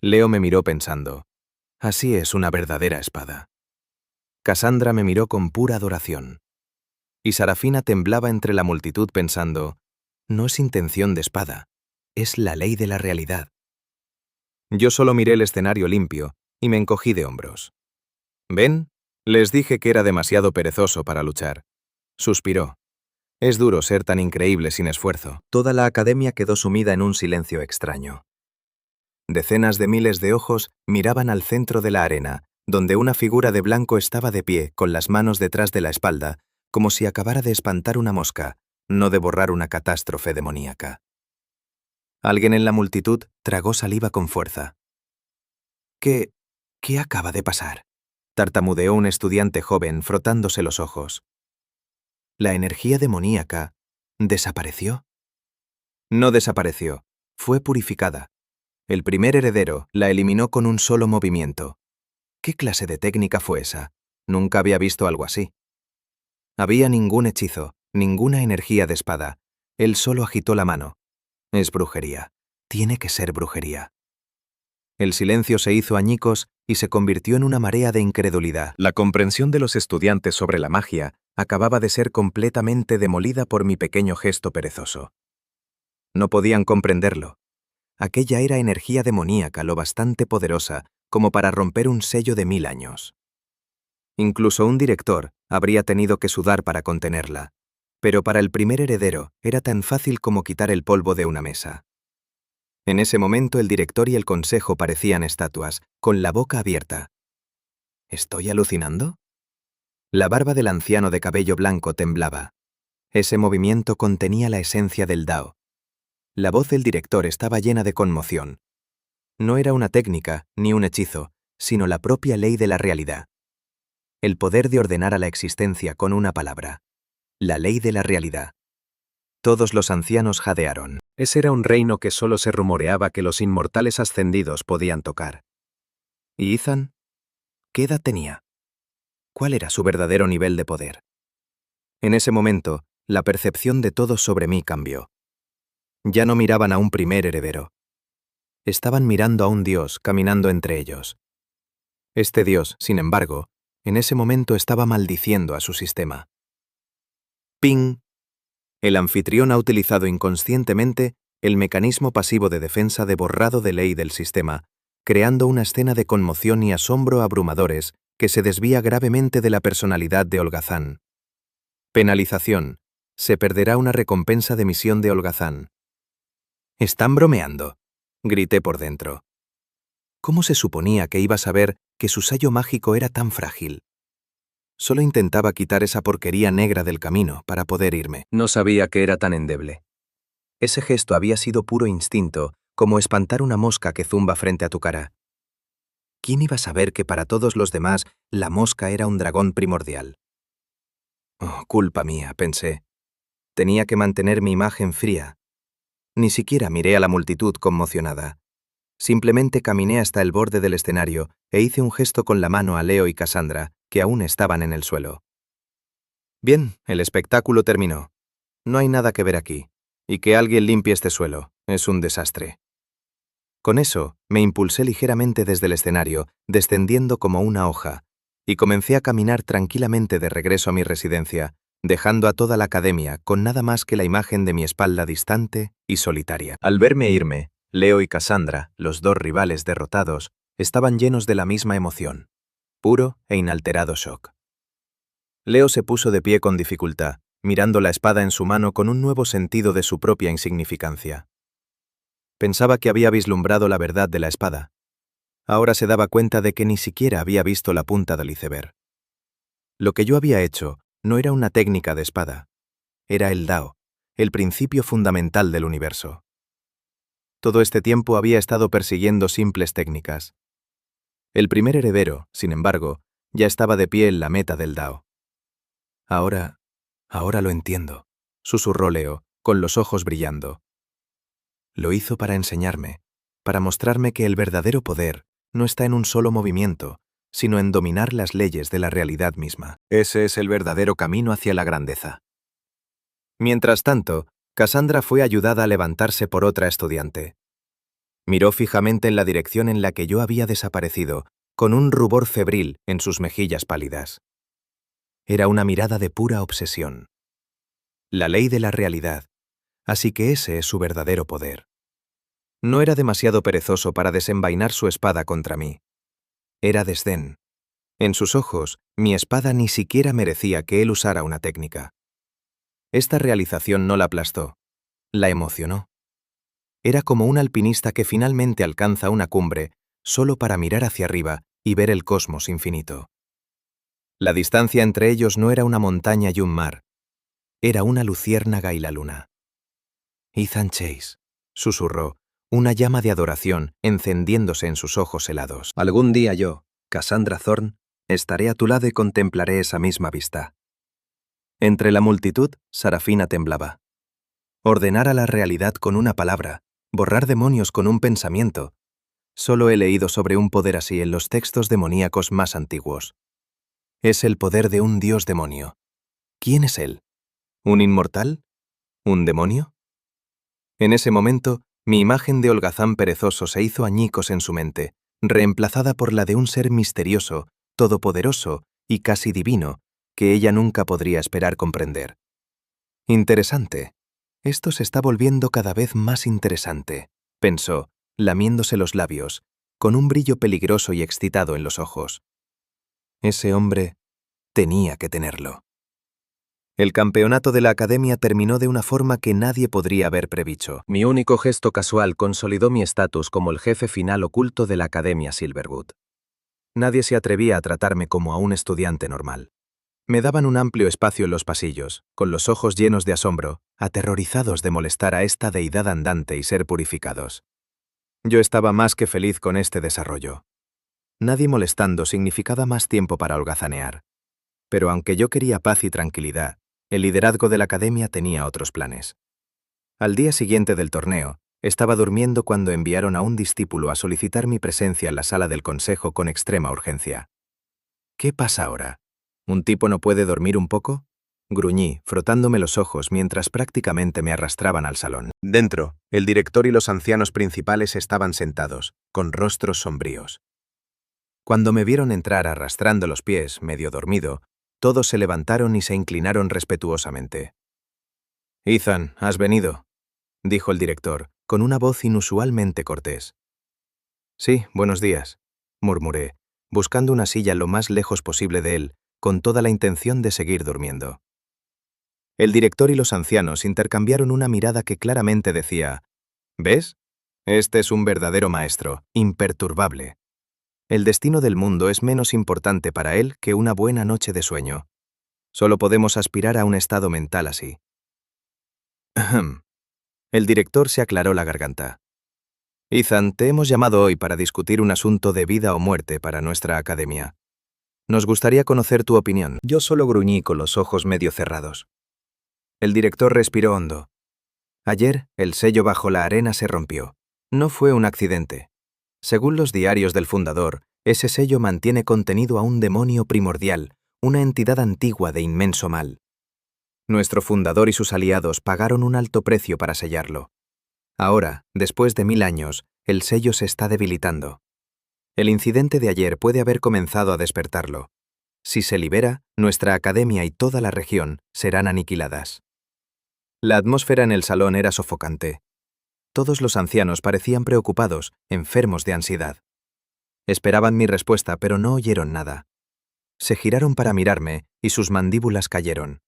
Leo me miró pensando, así es una verdadera espada. Cassandra me miró con pura adoración. Y Sarafina temblaba entre la multitud pensando, no es intención de espada, es la ley de la realidad. Yo solo miré el escenario limpio y me encogí de hombros. ¿Ven? Les dije que era demasiado perezoso para luchar. Suspiró. Es duro ser tan increíble sin esfuerzo. Toda la academia quedó sumida en un silencio extraño. Decenas de miles de ojos miraban al centro de la arena, donde una figura de blanco estaba de pie, con las manos detrás de la espalda, como si acabara de espantar una mosca, no de borrar una catástrofe demoníaca. Alguien en la multitud tragó saliva con fuerza. ¿Qué acaba de pasar? tartamudeó un estudiante joven frotándose los ojos. ¿La energía demoníaca desapareció? No desapareció, fue purificada. El primer heredero la eliminó con un solo movimiento. ¿Qué clase de técnica fue esa? Nunca había visto algo así. Había ningún hechizo, ninguna energía de espada. Él solo agitó la mano. Es brujería. Tiene que ser brujería. El silencio se hizo añicos y se convirtió en una marea de incredulidad. La comprensión de los estudiantes sobre la magia acababa de ser completamente demolida por mi pequeño gesto perezoso. No podían comprenderlo. Aquella era energía demoníaca lo bastante poderosa como para romper un sello de 1000 años. Incluso un director habría tenido que sudar para contenerla, pero para el primer heredero era tan fácil como quitar el polvo de una mesa. En ese momento el director y el consejo parecían estatuas, con la boca abierta. ¿Estoy alucinando? La barba del anciano de cabello blanco temblaba. Ese movimiento contenía la esencia del Dao. La voz del director estaba llena de conmoción. No era una técnica ni un hechizo, sino la propia ley de la realidad. El poder de ordenar a la existencia con una palabra. La ley de la realidad. Todos los ancianos jadearon. Ese era un reino que solo se rumoreaba que los inmortales ascendidos podían tocar. ¿Y Ethan? ¿Qué edad tenía? ¿Cuál era su verdadero nivel de poder? En ese momento, la percepción de todos sobre mí cambió. Ya no miraban a un primer heredero. Estaban mirando a un dios caminando entre ellos. Este dios, sin embargo, en ese momento estaba maldiciendo a su sistema. ¡Ping! El anfitrión ha utilizado inconscientemente el mecanismo pasivo de defensa de borrado de ley del sistema, creando una escena de conmoción y asombro abrumadores que se desvía gravemente de la personalidad de Holgazán. Penalización. Se perderá una recompensa de misión de Holgazán. «¿Están bromeando?», grité por dentro. ¿Cómo se suponía que iba a saber que su sello mágico era tan frágil? Solo intentaba quitar esa porquería negra del camino para poder irme. No sabía que era tan endeble. Ese gesto había sido puro instinto, como espantar una mosca que zumba frente a tu cara. ¿Quién iba a saber que para todos los demás la mosca era un dragón primordial? Oh, culpa mía, pensé. Tenía que mantener mi imagen fría. Ni siquiera miré a la multitud conmocionada. Simplemente caminé hasta el borde del escenario e hice un gesto con la mano a Leo y Cassandra, que aún estaban en el suelo. Bien, el espectáculo terminó. No hay nada que ver aquí. Y que alguien limpie este suelo. Es un desastre. Con eso, me impulsé ligeramente desde el escenario, descendiendo como una hoja, y comencé a caminar tranquilamente de regreso a mi residencia, dejando a toda la academia con nada más que la imagen de mi espalda distante y solitaria. Al verme irme, Leo y Cassandra, los dos rivales derrotados, estaban llenos de la misma emoción, puro e inalterado shock. Leo se puso de pie con dificultad, mirando la espada en su mano con un nuevo sentido de su propia insignificancia. Pensaba que había vislumbrado la verdad de la espada. Ahora se daba cuenta de que ni siquiera había visto la punta del iceberg. Lo que yo había hecho no era una técnica de espada. Era el Dao, el principio fundamental del universo. Todo este tiempo había estado persiguiendo simples técnicas. El primer heredero, sin embargo, ya estaba de pie en la meta del Dao. Ahora lo entiendo, susurró Leo, con los ojos brillando. Lo hizo para enseñarme, para mostrarme que el verdadero poder no está en un solo movimiento, sino en dominar las leyes de la realidad misma. Ese es el verdadero camino hacia la grandeza. Mientras tanto, Cassandra fue ayudada a levantarse por otra estudiante. Miró fijamente en la dirección en la que yo había desaparecido, con un rubor febril en sus mejillas pálidas. Era una mirada de pura obsesión. La ley de la realidad. Así que ese es su verdadero poder. No era demasiado perezoso para desenvainar su espada contra mí. Era desdén. En sus ojos, mi espada ni siquiera merecía que él usara una técnica. Esta realización no la aplastó, la emocionó. Era como un alpinista que finalmente alcanza una cumbre solo para mirar hacia arriba y ver el cosmos infinito. La distancia entre ellos no era una montaña y un mar, era una luciérnaga y la luna. Ethan Chase, susurró, una llama de adoración encendiéndose en sus ojos helados. Algún día yo, Cassandra Thorne, estaré a tu lado y contemplaré esa misma vista. Entre la multitud, Sarafina temblaba. Ordenar a la realidad con una palabra, borrar demonios con un pensamiento. Solo he leído sobre un poder así en los textos demoníacos más antiguos. Es el poder de un dios demonio. ¿Quién es él? ¿Un inmortal? ¿Un demonio? En ese momento, mi imagen de holgazán perezoso se hizo añicos en su mente, reemplazada por la de un ser misterioso, todopoderoso y casi divino, que ella nunca podría esperar comprender. Interesante. Esto se está volviendo cada vez más interesante, pensó, lamiéndose los labios, con un brillo peligroso y excitado en los ojos. Ese hombre tenía que tenerlo. El campeonato de la academia terminó de una forma que nadie podría haber previsto. Mi único gesto casual consolidó mi estatus como el jefe final oculto de la Academia Silverwood. Nadie se atrevía a tratarme como a un estudiante normal. Me daban un amplio espacio en los pasillos, con los ojos llenos de asombro, aterrorizados de molestar a esta deidad andante y ser purificados. Yo estaba más que feliz con este desarrollo. Nadie molestando significaba más tiempo para holgazanear. Pero aunque yo quería paz y tranquilidad, el liderazgo de la academia tenía otros planes. Al día siguiente del torneo, estaba durmiendo cuando enviaron a un discípulo a solicitar mi presencia en la sala del consejo con extrema urgencia. ¿Qué pasa ahora? ¿Un tipo no puede dormir un poco? Gruñí, frotándome los ojos mientras prácticamente me arrastraban al salón. Dentro, el director y los ancianos principales estaban sentados, con rostros sombríos. Cuando me vieron entrar arrastrando los pies, medio dormido, todos se levantaron y se inclinaron respetuosamente. «Ethan, has venido», dijo el director, con una voz inusualmente cortés. «Sí, buenos días», murmuré, buscando una silla lo más lejos posible de él, con toda la intención de seguir durmiendo. El director y los ancianos intercambiaron una mirada que claramente decía: «¿Ves? Este es un verdadero maestro, imperturbable. El destino del mundo es menos importante para él que una buena noche de sueño. Solo podemos aspirar a un estado mental así». El director se aclaró la garganta. «Ethan, te hemos llamado hoy para discutir un asunto de vida o muerte para nuestra academia. Nos gustaría conocer tu opinión». Yo solo gruñí con los ojos medio cerrados. El director respiró hondo. Ayer, el sello bajo la arena se rompió. No fue un accidente. Según los diarios del fundador, ese sello mantiene contenido a un demonio primordial, una entidad antigua de inmenso mal. Nuestro fundador y sus aliados pagaron un alto precio para sellarlo. Ahora, después de 1000 años, el sello se está debilitando. El incidente de ayer puede haber comenzado a despertarlo. Si se libera, nuestra academia y toda la región serán aniquiladas. La atmósfera en el salón era sofocante. Todos los ancianos parecían preocupados, enfermos de ansiedad. Esperaban mi respuesta, pero no oyeron nada. Se giraron para mirarme y sus mandíbulas cayeron.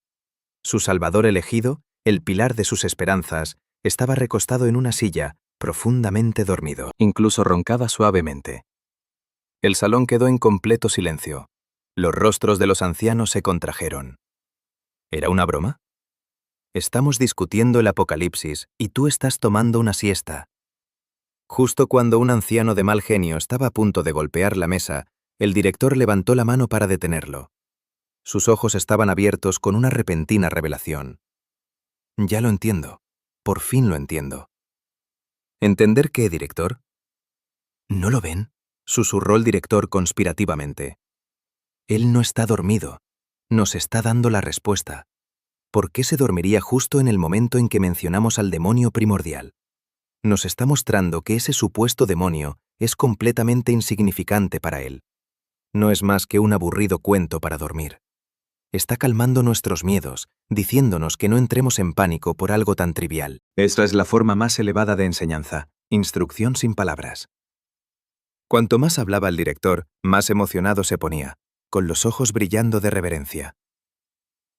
Su salvador elegido, el pilar de sus esperanzas, estaba recostado en una silla, profundamente dormido. Incluso roncaba suavemente. El salón quedó en completo silencio. Los rostros de los ancianos se contrajeron. ¿Era una broma? Estamos discutiendo el apocalipsis y tú estás tomando una siesta. Justo cuando un anciano de mal genio estaba a punto de golpear la mesa, el director levantó la mano para detenerlo. Sus ojos estaban abiertos con una repentina revelación. Ya lo entiendo. Por fin lo entiendo. ¿Entender qué, director? ¿No lo ven?, susurró el director conspirativamente. Él no está dormido. Nos está dando la respuesta. ¿Por qué se dormiría justo en el momento en que mencionamos al demonio primordial? Nos está mostrando que ese supuesto demonio es completamente insignificante para él. No es más que un aburrido cuento para dormir. Está calmando nuestros miedos, diciéndonos que no entremos en pánico por algo tan trivial. Esta es la forma más elevada de enseñanza, instrucción sin palabras. Cuanto más hablaba el director, más emocionado se ponía, con los ojos brillando de reverencia.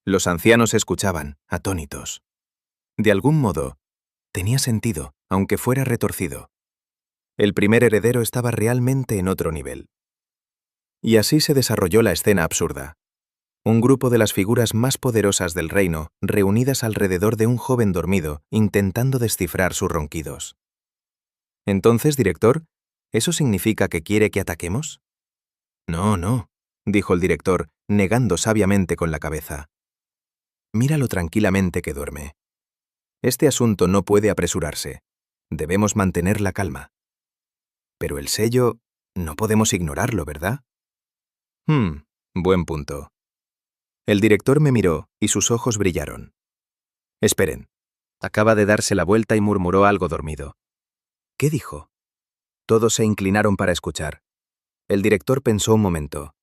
Los ancianos escuchaban, atónitos. De algún modo, tenía sentido, aunque fuera retorcido. El primer heredero estaba realmente en otro nivel. Y así se desarrolló la escena absurda. Un grupo de las figuras más poderosas del reino, reunidas alrededor de un joven dormido, intentando descifrar sus ronquidos. Entonces, director, ¿eso significa que quiere que ataquemos? No, dijo el director, negando sabiamente con la cabeza. Míralo tranquilamente que duerme. Este asunto no puede apresurarse. Debemos mantener la calma. Pero el sello, no podemos ignorarlo, ¿verdad? Buen punto. El director me miró y sus ojos brillaron. Esperen. Acaba de darse la vuelta y murmuró algo dormido. ¿Qué dijo? Todos se inclinaron para escuchar. El director pensó un momento.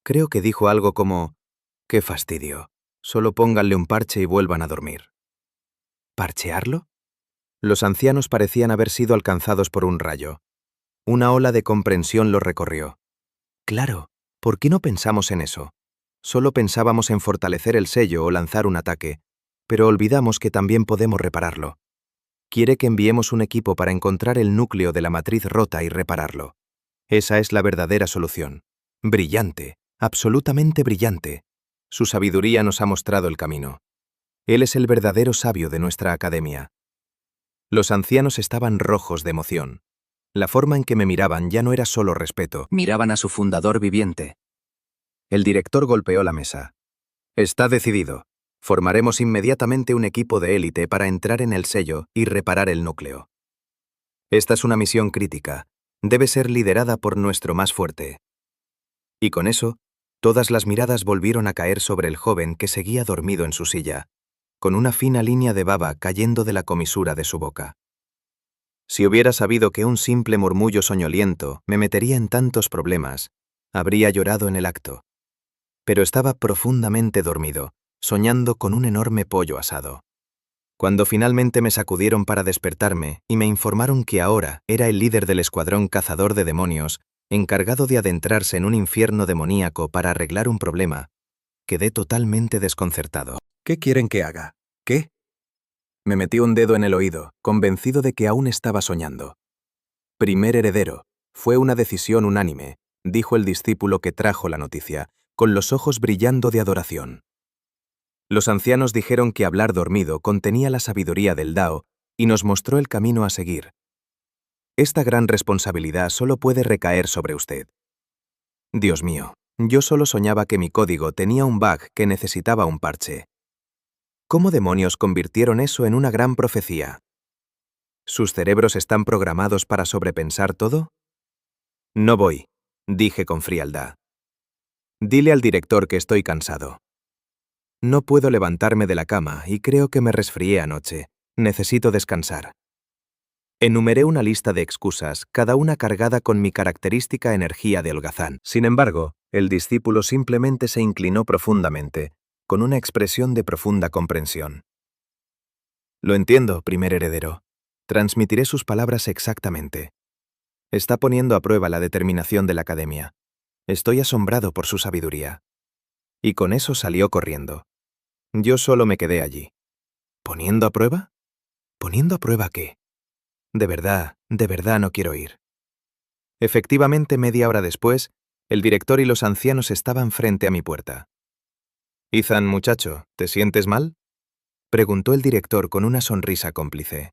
Creo que dijo algo como: «Qué fastidio. Solo pónganle un parche y vuelvan a dormir». ¿Parchearlo? Los ancianos parecían haber sido alcanzados por un rayo. Una ola de comprensión los recorrió. Claro, ¿por qué no pensamos en eso? Solo pensábamos en fortalecer el sello o lanzar un ataque, pero olvidamos que también podemos repararlo. Quiere que enviemos un equipo para encontrar el núcleo de la matriz rota y repararlo. Esa es la verdadera solución. Brillante, absolutamente brillante. Su sabiduría nos ha mostrado el camino. Él es el verdadero sabio de nuestra academia. Los ancianos estaban rojos de emoción. La forma en que me miraban ya no era solo respeto. Miraban a su fundador viviente. El director golpeó la mesa. Está decidido. Formaremos inmediatamente un equipo de élite para entrar en el sello y reparar el núcleo. Esta es una misión crítica. Debe ser liderada por nuestro más fuerte. Y con eso, todas las miradas volvieron a caer sobre el joven que seguía dormido en su silla, con una fina línea de baba cayendo de la comisura de su boca. Si hubiera sabido que un simple murmullo soñoliento me metería en tantos problemas, habría llorado en el acto. Pero estaba profundamente dormido, soñando con un enorme pollo asado. Cuando finalmente me sacudieron para despertarme y me informaron que ahora era el líder del escuadrón cazador de demonios, encargado de adentrarse en un infierno demoníaco para arreglar un problema, quedé totalmente desconcertado. ¿Qué quieren que haga? ¿Qué? Me metí un dedo en el oído, convencido de que aún estaba soñando. Primer heredero. Fue una decisión unánime, dijo el discípulo que trajo la noticia, con los ojos brillando de adoración. Los ancianos dijeron que hablar dormido contenía la sabiduría del Dao y nos mostró el camino a seguir. Esta gran responsabilidad solo puede recaer sobre usted. Dios mío, yo solo soñaba que mi código tenía un bug que necesitaba un parche. ¿Cómo demonios convirtieron eso en una gran profecía? ¿Sus cerebros están programados para sobrepensar todo? No voy, dije con frialdad. Dile al director que estoy cansado. No puedo levantarme de la cama y creo que me resfrié anoche. Necesito descansar. Enumeré una lista de excusas, cada una cargada con mi característica energía de holgazán. Sin embargo, el discípulo simplemente se inclinó profundamente, con una expresión de profunda comprensión. Lo entiendo, primer heredero. Transmitiré sus palabras exactamente. Está poniendo a prueba la determinación de la academia. Estoy asombrado por su sabiduría. Y con eso salió corriendo. Yo solo me quedé allí. ¿Poniendo a prueba? ¿Poniendo a prueba qué? De verdad no quiero ir. Efectivamente, media hora después, el director y los ancianos estaban frente a mi puerta. «Ethan, muchacho, ¿te sientes mal?», preguntó el director con una sonrisa cómplice.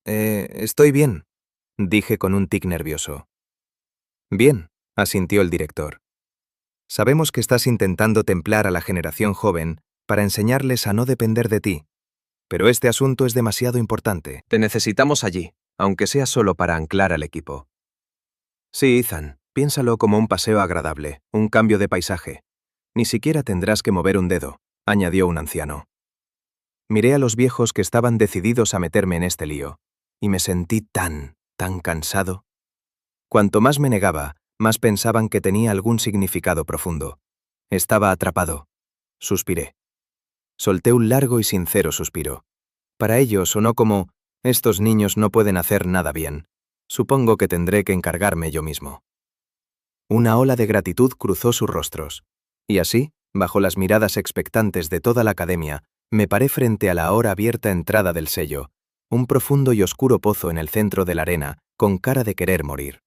Estoy bien», dije con un tic nervioso. «Bien», asintió el director. «Sabemos que estás intentando templar a la generación joven para enseñarles a no depender de ti, pero este asunto es demasiado importante. Te necesitamos allí, aunque sea solo para anclar al equipo». «Sí, Ethan, piénsalo como un paseo agradable, un cambio de paisaje. Ni siquiera tendrás que mover un dedo», añadió un anciano. Miré a los viejos que estaban decididos a meterme en este lío, y me sentí tan cansado. Cuanto más me negaba, más pensaban que tenía algún significado profundo. Estaba atrapado. Suspiré. Solté un largo y sincero suspiro. Para ellos sonó como: «Estos niños no pueden hacer nada bien. Supongo que tendré que encargarme yo mismo». Una ola de gratitud cruzó sus rostros. Y así, bajo las miradas expectantes de toda la academia, me paré frente a la ahora abierta entrada del sello, un profundo y oscuro pozo en el centro de la arena, con cara de querer morir.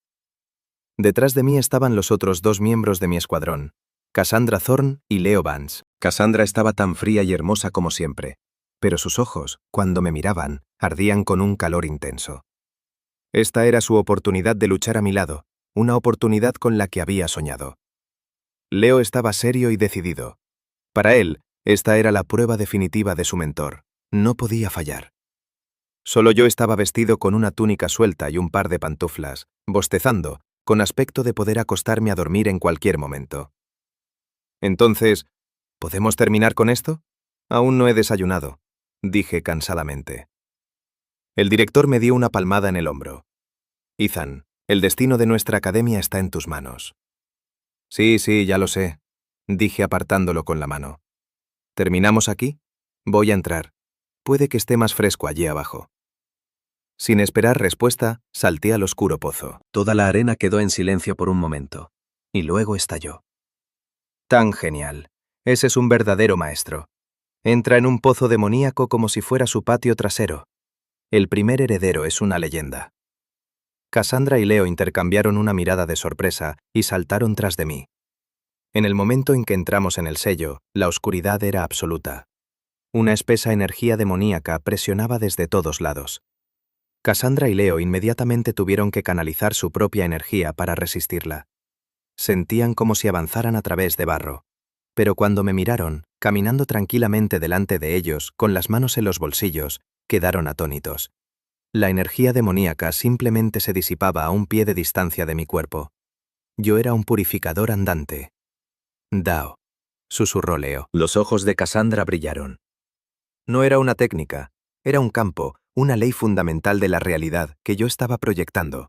Detrás de mí estaban los otros dos miembros de mi escuadrón, Cassandra Thorne y Leo Vance. Cassandra estaba tan fría y hermosa como siempre, pero sus ojos, cuando me miraban, ardían con un calor intenso. Esta era su oportunidad de luchar a mi lado, una oportunidad con la que había soñado. Leo estaba serio y decidido. Para él, esta era la prueba definitiva de su mentor. No podía fallar. Solo yo estaba vestido con una túnica suelta y un par de pantuflas, bostezando, con aspecto de poder acostarme a dormir en cualquier momento. Entonces, ¿podemos terminar con esto? Aún no he desayunado, dije cansadamente. El director me dio una palmada en el hombro. Ethan, el destino de nuestra academia está en tus manos. Sí, ya lo sé, dije apartándolo con la mano. ¿Terminamos aquí? Voy a entrar. Puede que esté más fresco allí abajo. Sin esperar respuesta, salté al oscuro pozo. Toda la arena quedó en silencio por un momento, y luego estalló. Tan genial. Ese es un verdadero maestro. Entra en un pozo demoníaco como si fuera su patio trasero. El primer heredero es una leyenda. Cassandra y Leo intercambiaron una mirada de sorpresa y saltaron tras de mí. En el momento en que entramos en el sello, la oscuridad era absoluta. Una espesa energía demoníaca presionaba desde todos lados. Cassandra y Leo inmediatamente tuvieron que canalizar su propia energía para resistirla. Sentían como si avanzaran a través de barro. Pero cuando me miraron, caminando tranquilamente delante de ellos, con las manos en los bolsillos, quedaron atónitos. La energía demoníaca simplemente se disipaba a un pie de distancia de mi cuerpo. Yo era un purificador andante. Dao, susurró Leo. Los ojos de Cassandra brillaron. No era una técnica, era un campo, una ley fundamental de la realidad que yo estaba proyectando.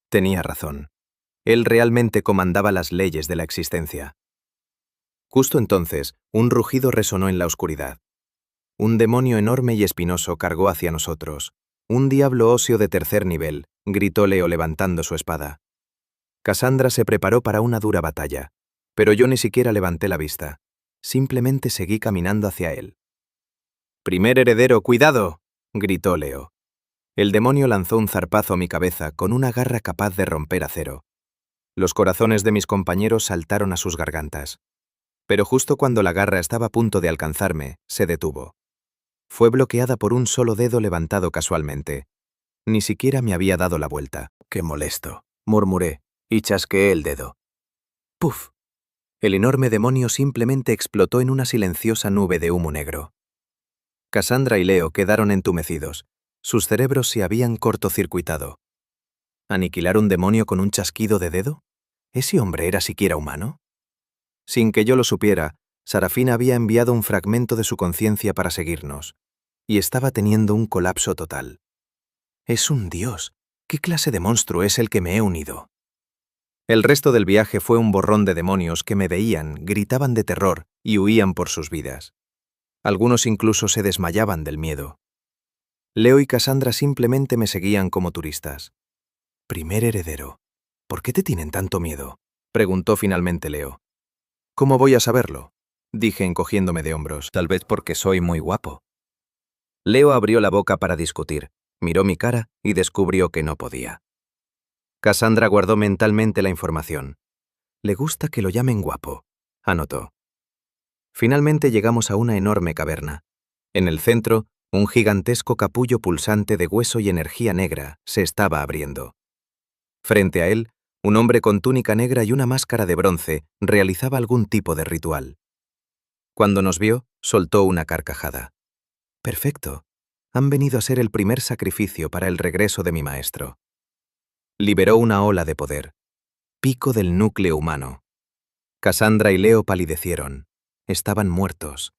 Tenía razón. Él realmente comandaba las leyes de la existencia. Justo entonces, un rugido resonó en la oscuridad. Un demonio enorme y espinoso cargó hacia nosotros. Un diablo óseo de tercer nivel, gritó Leo levantando su espada. Cassandra se preparó para una dura batalla, pero yo ni siquiera levanté la vista. Simplemente seguí caminando hacia él. «Primer heredero, cuidado», gritó Leo. El demonio lanzó un zarpazo a mi cabeza con una garra capaz de romper acero. Los corazones de mis compañeros saltaron a sus gargantas. Pero justo cuando la garra estaba a punto de alcanzarme, se detuvo. Fue bloqueada por un solo dedo levantado casualmente. Ni siquiera me había dado la vuelta. «Qué molesto», murmuré, y chasqueé el dedo. ¡Puf! El enorme demonio simplemente explotó en una silenciosa nube de humo negro. Cassandra y Leo quedaron entumecidos. Sus cerebros se habían cortocircuitado. ¿Aniquilar un demonio con un chasquido de dedo? ¿Ese hombre era siquiera humano? Sin que yo lo supiera, Sarafina había enviado un fragmento de su conciencia para seguirnos, y estaba teniendo un colapso total. Es un dios. ¿Qué clase de monstruo es el que me he unido? El resto del viaje fue un borrón de demonios que me veían, gritaban de terror y huían por sus vidas. Algunos incluso se desmayaban del miedo. Leo y Cassandra simplemente me seguían como turistas. «Primer heredero, ¿por qué te tienen tanto miedo?», preguntó finalmente Leo. «¿Cómo voy a saberlo?», dije encogiéndome de hombros. «Tal vez porque soy muy guapo». Leo abrió la boca para discutir, miró mi cara y descubrió que no podía. Cassandra guardó mentalmente la información. «Le gusta que lo llamen guapo», anotó. Finalmente llegamos a una enorme caverna. En el centro, un gigantesco capullo pulsante de hueso y energía negra se estaba abriendo. Frente a él, un hombre con túnica negra y una máscara de bronce realizaba algún tipo de ritual. Cuando nos vio, soltó una carcajada. «Perfecto. Han venido a ser el primer sacrificio para el regreso de mi maestro». Liberó una ola de poder. Pico del núcleo humano. Cassandra y Leo palidecieron. Estaban muertos.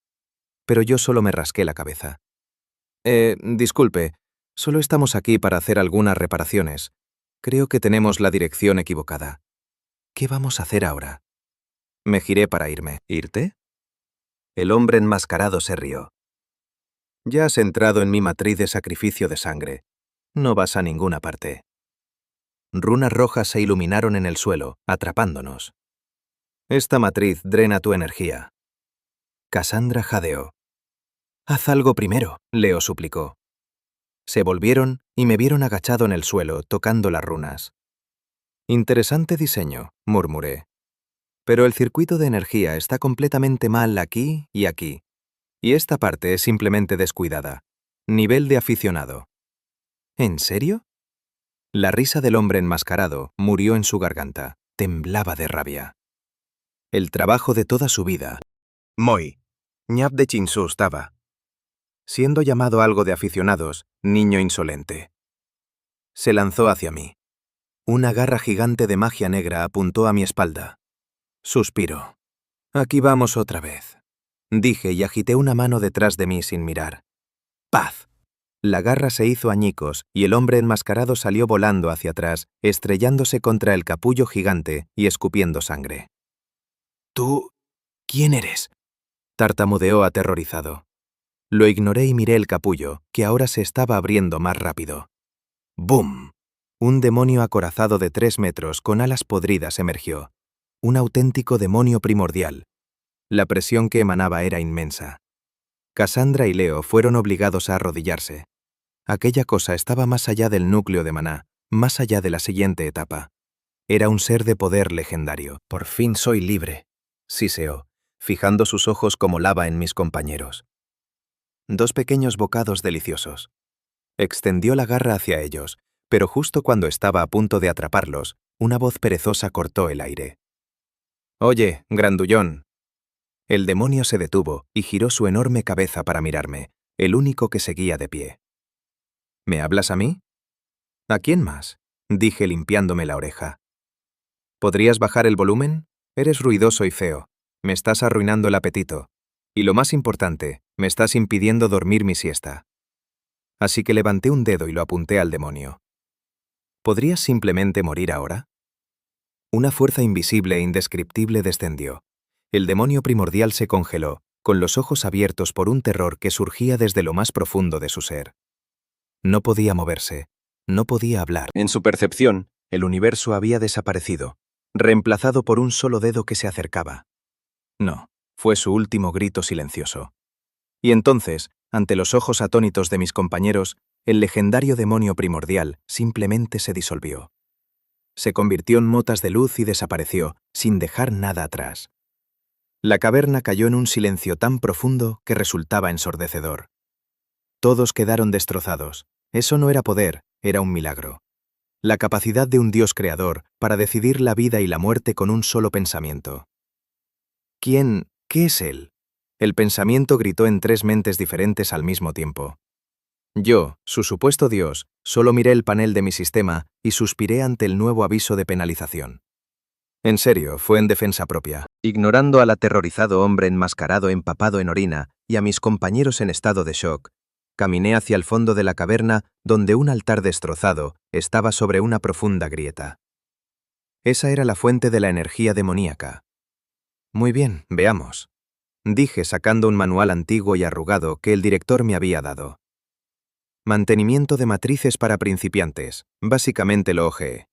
Pero yo solo me rasqué la cabeza. Disculpe, solo estamos aquí para hacer algunas reparaciones. Creo que tenemos la dirección equivocada. ¿Qué vamos a hacer ahora? Me giré para irme. ¿Irte? El hombre enmascarado se rió. Ya has entrado en mi matriz de sacrificio de sangre. No vas a ninguna parte. Runas rojas se iluminaron en el suelo, atrapándonos. Esta matriz drena tu energía. Cassandra jadeó. «Haz algo primero», Leo suplicó. Se volvieron y me vieron agachado en el suelo, tocando las runas. «Interesante diseño», murmuré. «Pero el circuito de energía está completamente mal aquí y aquí. Y esta parte es simplemente descuidada. Nivel de aficionado». «¿En serio?». La risa del hombre enmascarado murió en su garganta. Temblaba de rabia. El trabajo de toda su vida. Moi, ñap de Chinsu estaba. Siendo llamado algo de aficionados, niño insolente. Se lanzó hacia mí. Una garra gigante de magia negra apuntó a mi espalda. Suspiro. Aquí vamos otra vez. Dije y agité una mano detrás de mí sin mirar. ¡Paz! La garra se hizo añicos y el hombre enmascarado salió volando hacia atrás, estrellándose contra el capullo gigante y escupiendo sangre. ¿Tú? ¿Quién eres? Tartamudeó aterrorizado. Lo ignoré y miré el capullo, que ahora se estaba abriendo más rápido. ¡Bum! Un demonio acorazado de 3 metros con alas podridas emergió. Un auténtico demonio primordial. La presión que emanaba era inmensa. Cassandra y Leo fueron obligados a arrodillarse. Aquella cosa estaba más allá del núcleo de maná, más allá de la siguiente etapa. Era un ser de poder legendario. Por fin soy libre, siseó, fijando sus ojos como lava en mis compañeros. 2 pequeños bocados deliciosos. Extendió la garra hacia ellos, pero justo cuando estaba a punto de atraparlos, una voz perezosa cortó el aire. «Oye, grandullón». El demonio se detuvo y giró su enorme cabeza para mirarme, el único que seguía de pie. ¿Me hablas a mí? ¿A quién más? Dije limpiándome la oreja. ¿Podrías bajar el volumen? Eres ruidoso y feo. Me estás arruinando el apetito. Y lo más importante, me estás impidiendo dormir mi siesta. Así que levanté un dedo y lo apunté al demonio. ¿Podrías simplemente morir ahora? Una fuerza invisible e indescriptible descendió. El demonio primordial se congeló, con los ojos abiertos por un terror que surgía desde lo más profundo de su ser. No podía moverse, no podía hablar. En su percepción, el universo había desaparecido, reemplazado por un solo dedo que se acercaba. No, fue su último grito silencioso. Y entonces, ante los ojos atónitos de mis compañeros, el legendario demonio primordial simplemente se disolvió. Se convirtió en motas de luz y desapareció, sin dejar nada atrás. La caverna cayó en un silencio tan profundo que resultaba ensordecedor. Todos quedaron destrozados. Eso no era poder, era un milagro. La capacidad de un Dios creador para decidir la vida y la muerte con un solo pensamiento. ¿Quién? ¿Qué es él? El pensamiento gritó en 3 mentes diferentes al mismo tiempo. Yo, su supuesto Dios, solo miré el panel de mi sistema y suspiré ante el nuevo aviso de penalización. En serio, fue en defensa propia. Ignorando al aterrorizado hombre enmascarado empapado en orina y a mis compañeros en estado de shock, caminé hacia el fondo de la caverna donde un altar destrozado estaba sobre una profunda grieta. Esa era la fuente de la energía demoníaca. Muy bien, veamos, dije sacando un manual antiguo y arrugado que el director me había dado. Mantenimiento de matrices para principiantes, básicamente lo ojeé.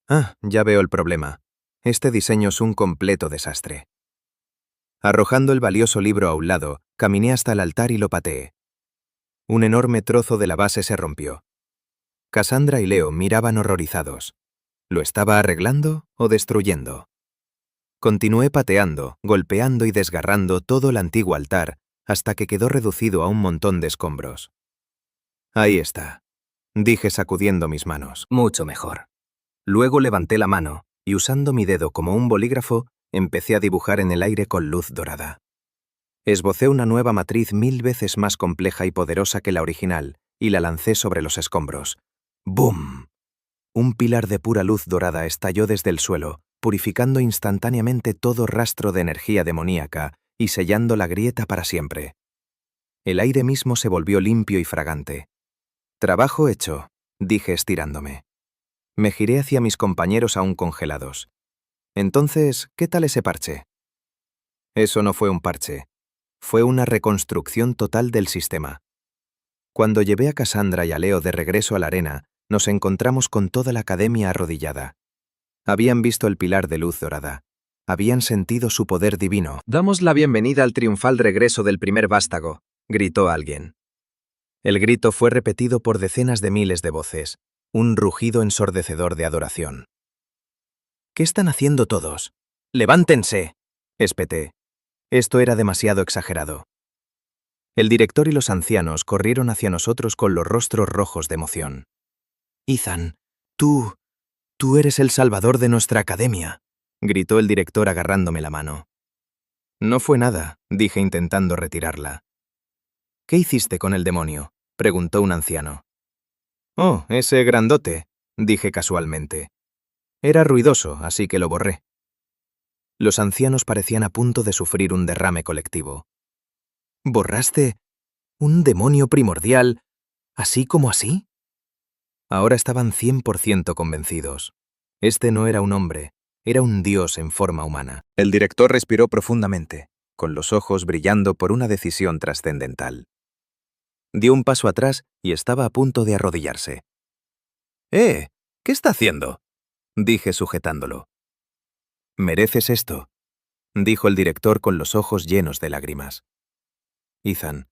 Ah, ya veo el problema. Este diseño es un completo desastre. Arrojando el valioso libro a un lado, caminé hasta el altar y lo pateé. Un enorme trozo de la base se rompió. Cassandra y Leo miraban horrorizados. ¿Lo estaba arreglando o destruyendo? Continué pateando, golpeando y desgarrando todo el antiguo altar hasta que quedó reducido a un montón de escombros. Ahí está, dije sacudiendo mis manos. Mucho mejor. Luego levanté la mano y usando mi dedo como un bolígrafo, empecé a dibujar en el aire con luz dorada. Esbocé una nueva matriz 1000 veces más compleja y poderosa que la original y la lancé sobre los escombros. ¡Bum! Un pilar de pura luz dorada estalló desde el suelo, purificando instantáneamente todo rastro de energía demoníaca y sellando la grieta para siempre. El aire mismo se volvió limpio y fragante. «Trabajo hecho», dije estirándome. Me giré hacia mis compañeros aún congelados. Entonces, ¿qué tal ese parche? Eso no fue un parche. Fue una reconstrucción total del sistema. Cuando llevé a Cassandra y a Leo de regreso a la arena, nos encontramos con toda la academia arrodillada. Habían visto el pilar de luz dorada. Habían sentido su poder divino. «Damos la bienvenida al triunfal regreso del primer vástago», gritó alguien. El grito fue repetido por decenas de miles de voces, un rugido ensordecedor de adoración. «¿Qué están haciendo todos? ¡Levántense!», espeté. Esto era demasiado exagerado. El director y los ancianos corrieron hacia nosotros con los rostros rojos de emoción. «Ethan, tú eres el salvador de nuestra academia», gritó el director agarrándome la mano. No fue nada, dije intentando retirarla. ¿Qué hiciste con el demonio?, preguntó un anciano. Oh, ese grandote, dije casualmente. Era ruidoso, así que lo borré. Los ancianos parecían a punto de sufrir un derrame colectivo. ¿Borraste un demonio primordial, así como así? Ahora estaban 100% convencidos. Este no era un hombre, era un dios en forma humana. El director respiró profundamente, con los ojos brillando por una decisión trascendental. Dio un paso atrás y estaba a punto de arrodillarse. ¿Qué está haciendo?, dije sujetándolo. Mereces esto, dijo el director con los ojos llenos de lágrimas. Ethan,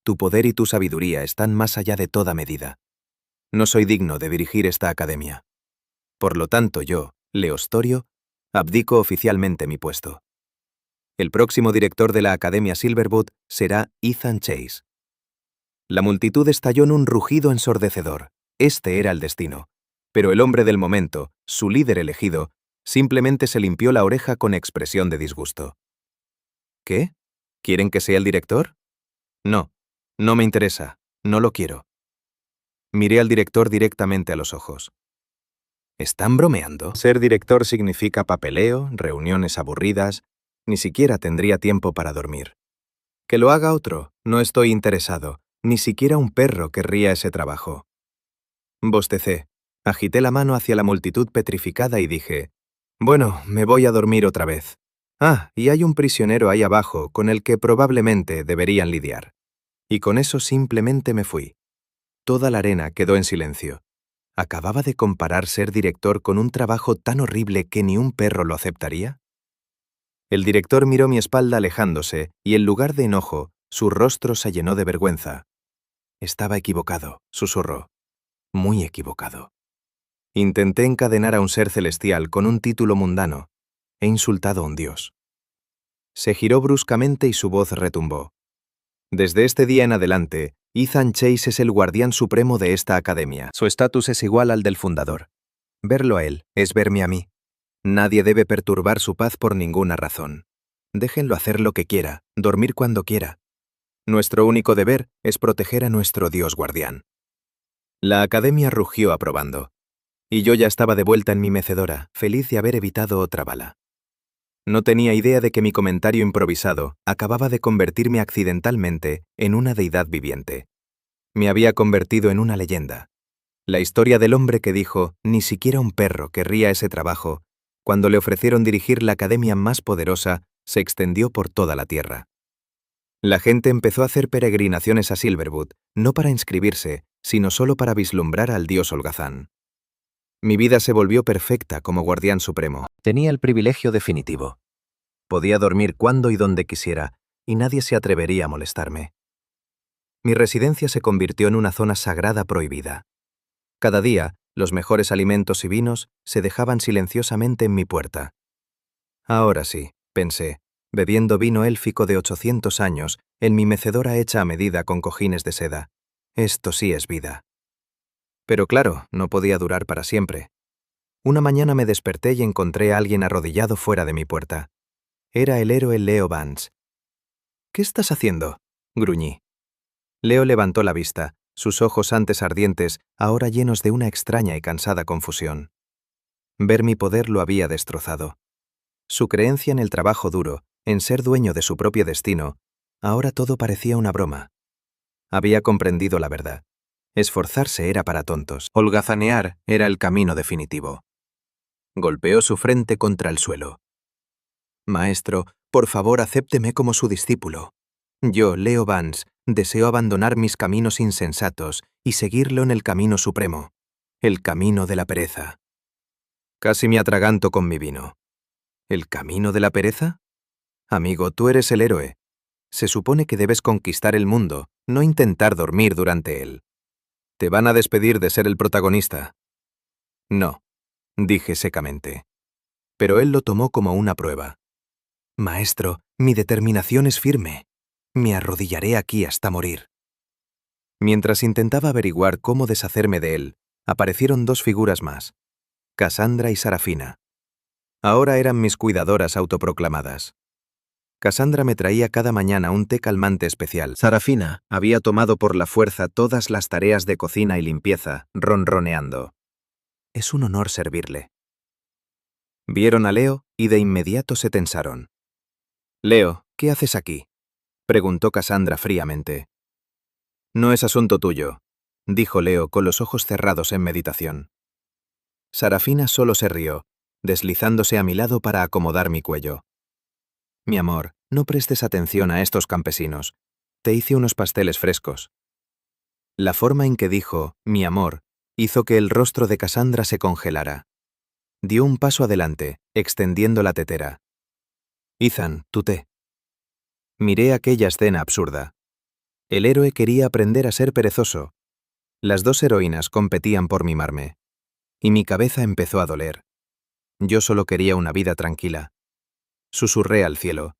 tu poder y tu sabiduría están más allá de toda medida. No soy digno de dirigir esta academia. Por lo tanto, yo, Leostorio, abdico oficialmente mi puesto. El próximo director de la Academia Silverwood será Ethan Chase. La multitud estalló en un rugido ensordecedor. Este era el destino. Pero el hombre del momento, su líder elegido, simplemente se limpió la oreja con expresión de disgusto. ¿Qué? ¿Quieren que sea el director? No, no me interesa, no lo quiero. Miré al director directamente a los ojos. ¿Están bromeando? Ser director significa papeleo, reuniones aburridas, ni siquiera tendría tiempo para dormir. Que lo haga otro, no estoy interesado, ni siquiera un perro querría ese trabajo. Bostecé, agité la mano hacia la multitud petrificada y dije, bueno, me voy a dormir otra vez. Ah, y hay un prisionero ahí abajo con el que probablemente deberían lidiar. Y con eso simplemente me fui. Toda la arena quedó en silencio. ¿Acababa de comparar ser director con un trabajo tan horrible que ni un perro lo aceptaría? El director miró mi espalda alejándose y en lugar de enojo, su rostro se llenó de vergüenza. Estaba equivocado, susurró. Muy equivocado. Intenté encadenar a un ser celestial con un título mundano. He insultado a un dios. Se giró bruscamente y su voz retumbó. Desde este día en adelante, Ethan Chase es el guardián supremo de esta academia. Su estatus es igual al del fundador. Verlo a él es verme a mí. Nadie debe perturbar su paz por ninguna razón. Déjenlo hacer lo que quiera, dormir cuando quiera. Nuestro único deber es proteger a nuestro Dios guardián. La academia rugió aprobando. Y yo ya estaba de vuelta en mi mecedora, feliz de haber evitado otra bala. No tenía idea de que mi comentario improvisado acababa de convertirme accidentalmente en una deidad viviente. Me había convertido en una leyenda. La historia del hombre que dijo, ni siquiera un perro querría ese trabajo, cuando le ofrecieron dirigir la academia más poderosa, se extendió por toda la tierra. La gente empezó a hacer peregrinaciones a Silverwood, no para inscribirse, sino solo para vislumbrar al dios holgazán. Mi vida se volvió perfecta como guardián supremo. Tenía el privilegio definitivo. Podía dormir cuando y donde quisiera, y nadie se atrevería a molestarme. Mi residencia se convirtió en una zona sagrada prohibida. Cada día, los mejores alimentos y vinos se dejaban silenciosamente en mi puerta. Ahora sí, pensé, bebiendo vino élfico de 800 años, en mi mecedora hecha a medida con cojines de seda. Esto sí es vida. Pero claro, no podía durar para siempre. Una mañana me desperté y encontré a alguien arrodillado fuera de mi puerta. Era el héroe Leo Vance. ¿Qué estás haciendo?, gruñí. Leo levantó la vista, sus ojos antes ardientes, ahora llenos de una extraña y cansada confusión. Ver mi poder lo había destrozado. Su creencia en el trabajo duro, en ser dueño de su propio destino, ahora todo parecía una broma. Había comprendido la verdad. Esforzarse era para tontos. Holgazanear era el camino definitivo. Golpeó su frente contra el suelo. Maestro, por favor, acépteme como su discípulo. Yo, Leo Vance, deseo abandonar mis caminos insensatos y seguirlo en el camino supremo, el camino de la pereza. Casi me atraganto con mi vino. ¿El camino de la pereza? Amigo, tú eres el héroe. Se supone que debes conquistar el mundo, no intentar dormir durante él. Te van a despedir de ser el protagonista. No, dije secamente. Pero él lo tomó como una prueba. Maestro, mi determinación es firme. Me arrodillaré aquí hasta morir. Mientras intentaba averiguar cómo deshacerme de él, aparecieron dos figuras más, Cassandra y Sarafina. Ahora eran mis cuidadoras autoproclamadas. Cassandra me traía cada mañana un té calmante especial. Sarafina había tomado por la fuerza todas las tareas de cocina y limpieza, ronroneando. Es un honor servirle. Vieron a Leo y de inmediato se tensaron. Leo, ¿qué haces aquí?, preguntó Cassandra fríamente. No es asunto tuyo, dijo Leo con los ojos cerrados en meditación. Sarafina solo se rió, deslizándose a mi lado para acomodar mi cuello. Mi amor, no prestes atención a estos campesinos. Te hice unos pasteles frescos. La forma en que dijo «mi amor» hizo que el rostro de Cassandra se congelara. Dio un paso adelante, extendiendo la tetera. Ethan, tu té. Miré aquella escena absurda. El héroe quería aprender a ser perezoso. Las dos heroínas competían por mimarme. Y mi cabeza empezó a doler. Yo solo quería una vida tranquila. Susurré al cielo.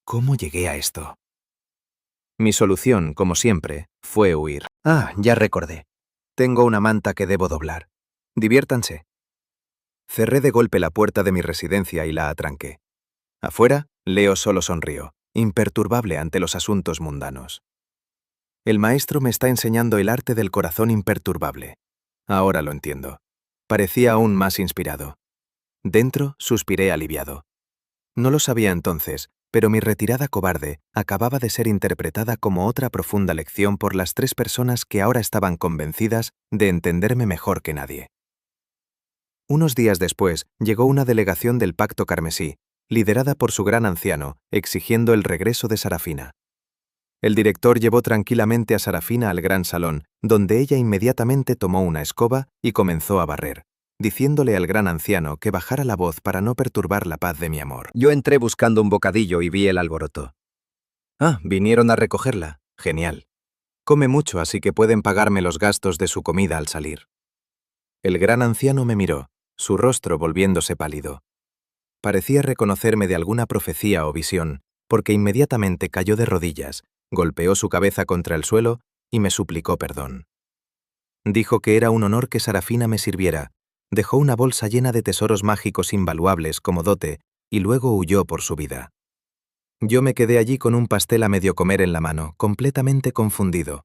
¿Cómo llegué a esto? Mi solución, como siempre, fue huir. Ya recordé. Tengo una manta que debo doblar. Diviértanse. Cerré de golpe la puerta de mi residencia y la atranqué. Afuera, Leo solo sonrió, imperturbable ante los asuntos mundanos. El maestro me está enseñando el arte del corazón imperturbable. Ahora lo entiendo. Parecía aún más inspirado. Dentro, suspiré aliviado. No lo sabía entonces, pero mi retirada cobarde acababa de ser interpretada como otra profunda lección por las 3 personas que ahora estaban convencidas de entenderme mejor que nadie. Unos días después, llegó una delegación del Pacto Carmesí, liderada por su gran anciano, exigiendo el regreso de Sarafina. El director llevó tranquilamente a Sarafina al gran salón, donde ella inmediatamente tomó una escoba y comenzó a barrer, diciéndole al gran anciano que bajara la voz para no perturbar la paz de mi amor. Yo entré buscando un bocadillo y vi el alboroto. Vinieron a recogerla. Genial. Come mucho, así que pueden pagarme los gastos de su comida al salir. El gran anciano me miró, su rostro volviéndose pálido. Parecía reconocerme de alguna profecía o visión, porque inmediatamente cayó de rodillas, golpeó su cabeza contra el suelo y me suplicó perdón. Dijo que era un honor que Sarafina me sirviera, dejó una bolsa llena de tesoros mágicos invaluables como dote y luego huyó por su vida. Yo me quedé allí con un pastel a medio comer en la mano, completamente confundido.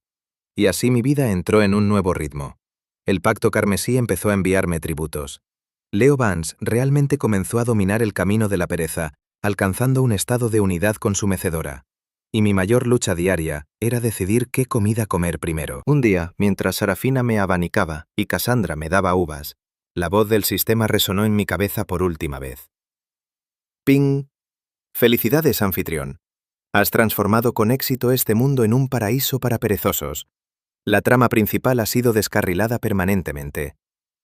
Y así mi vida entró en un nuevo ritmo. El Pacto Carmesí empezó a enviarme tributos. Leo Vance realmente comenzó a dominar el camino de la pereza, alcanzando un estado de unidad con su mecedora. Y mi mayor lucha diaria era decidir qué comida comer primero. Un día, mientras Sarafina me abanicaba y Cassandra me daba uvas, la voz del sistema resonó en mi cabeza por última vez. ¡Ping! Felicidades, anfitrión. Has transformado con éxito este mundo en un paraíso para perezosos. La trama principal ha sido descarrilada permanentemente.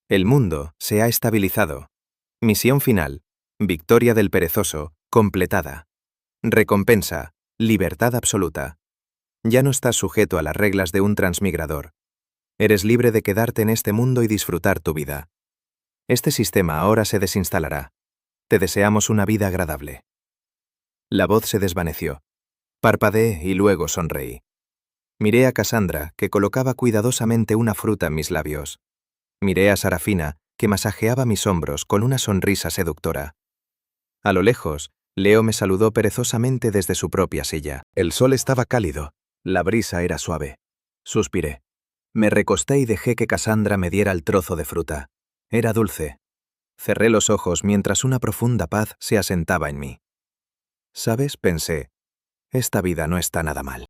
El mundo se ha estabilizado. Misión final. Victoria del perezoso, completada. Recompensa. Libertad absoluta. Ya no estás sujeto a las reglas de un transmigrador. Eres libre de quedarte en este mundo y disfrutar tu vida. Este sistema ahora se desinstalará. Te deseamos una vida agradable. La voz se desvaneció. Parpadeé y luego sonreí. Miré a Cassandra, que colocaba cuidadosamente una fruta en mis labios. Miré a Sarafina, que masajeaba mis hombros con una sonrisa seductora. A lo lejos, Leo me saludó perezosamente desde su propia silla. El sol estaba cálido, la brisa era suave. Suspiré. Me recosté y dejé que Cassandra me diera el trozo de fruta. Era dulce. Cerré los ojos mientras una profunda paz se asentaba en mí. ¿Sabes?, pensé, esta vida no está nada mal.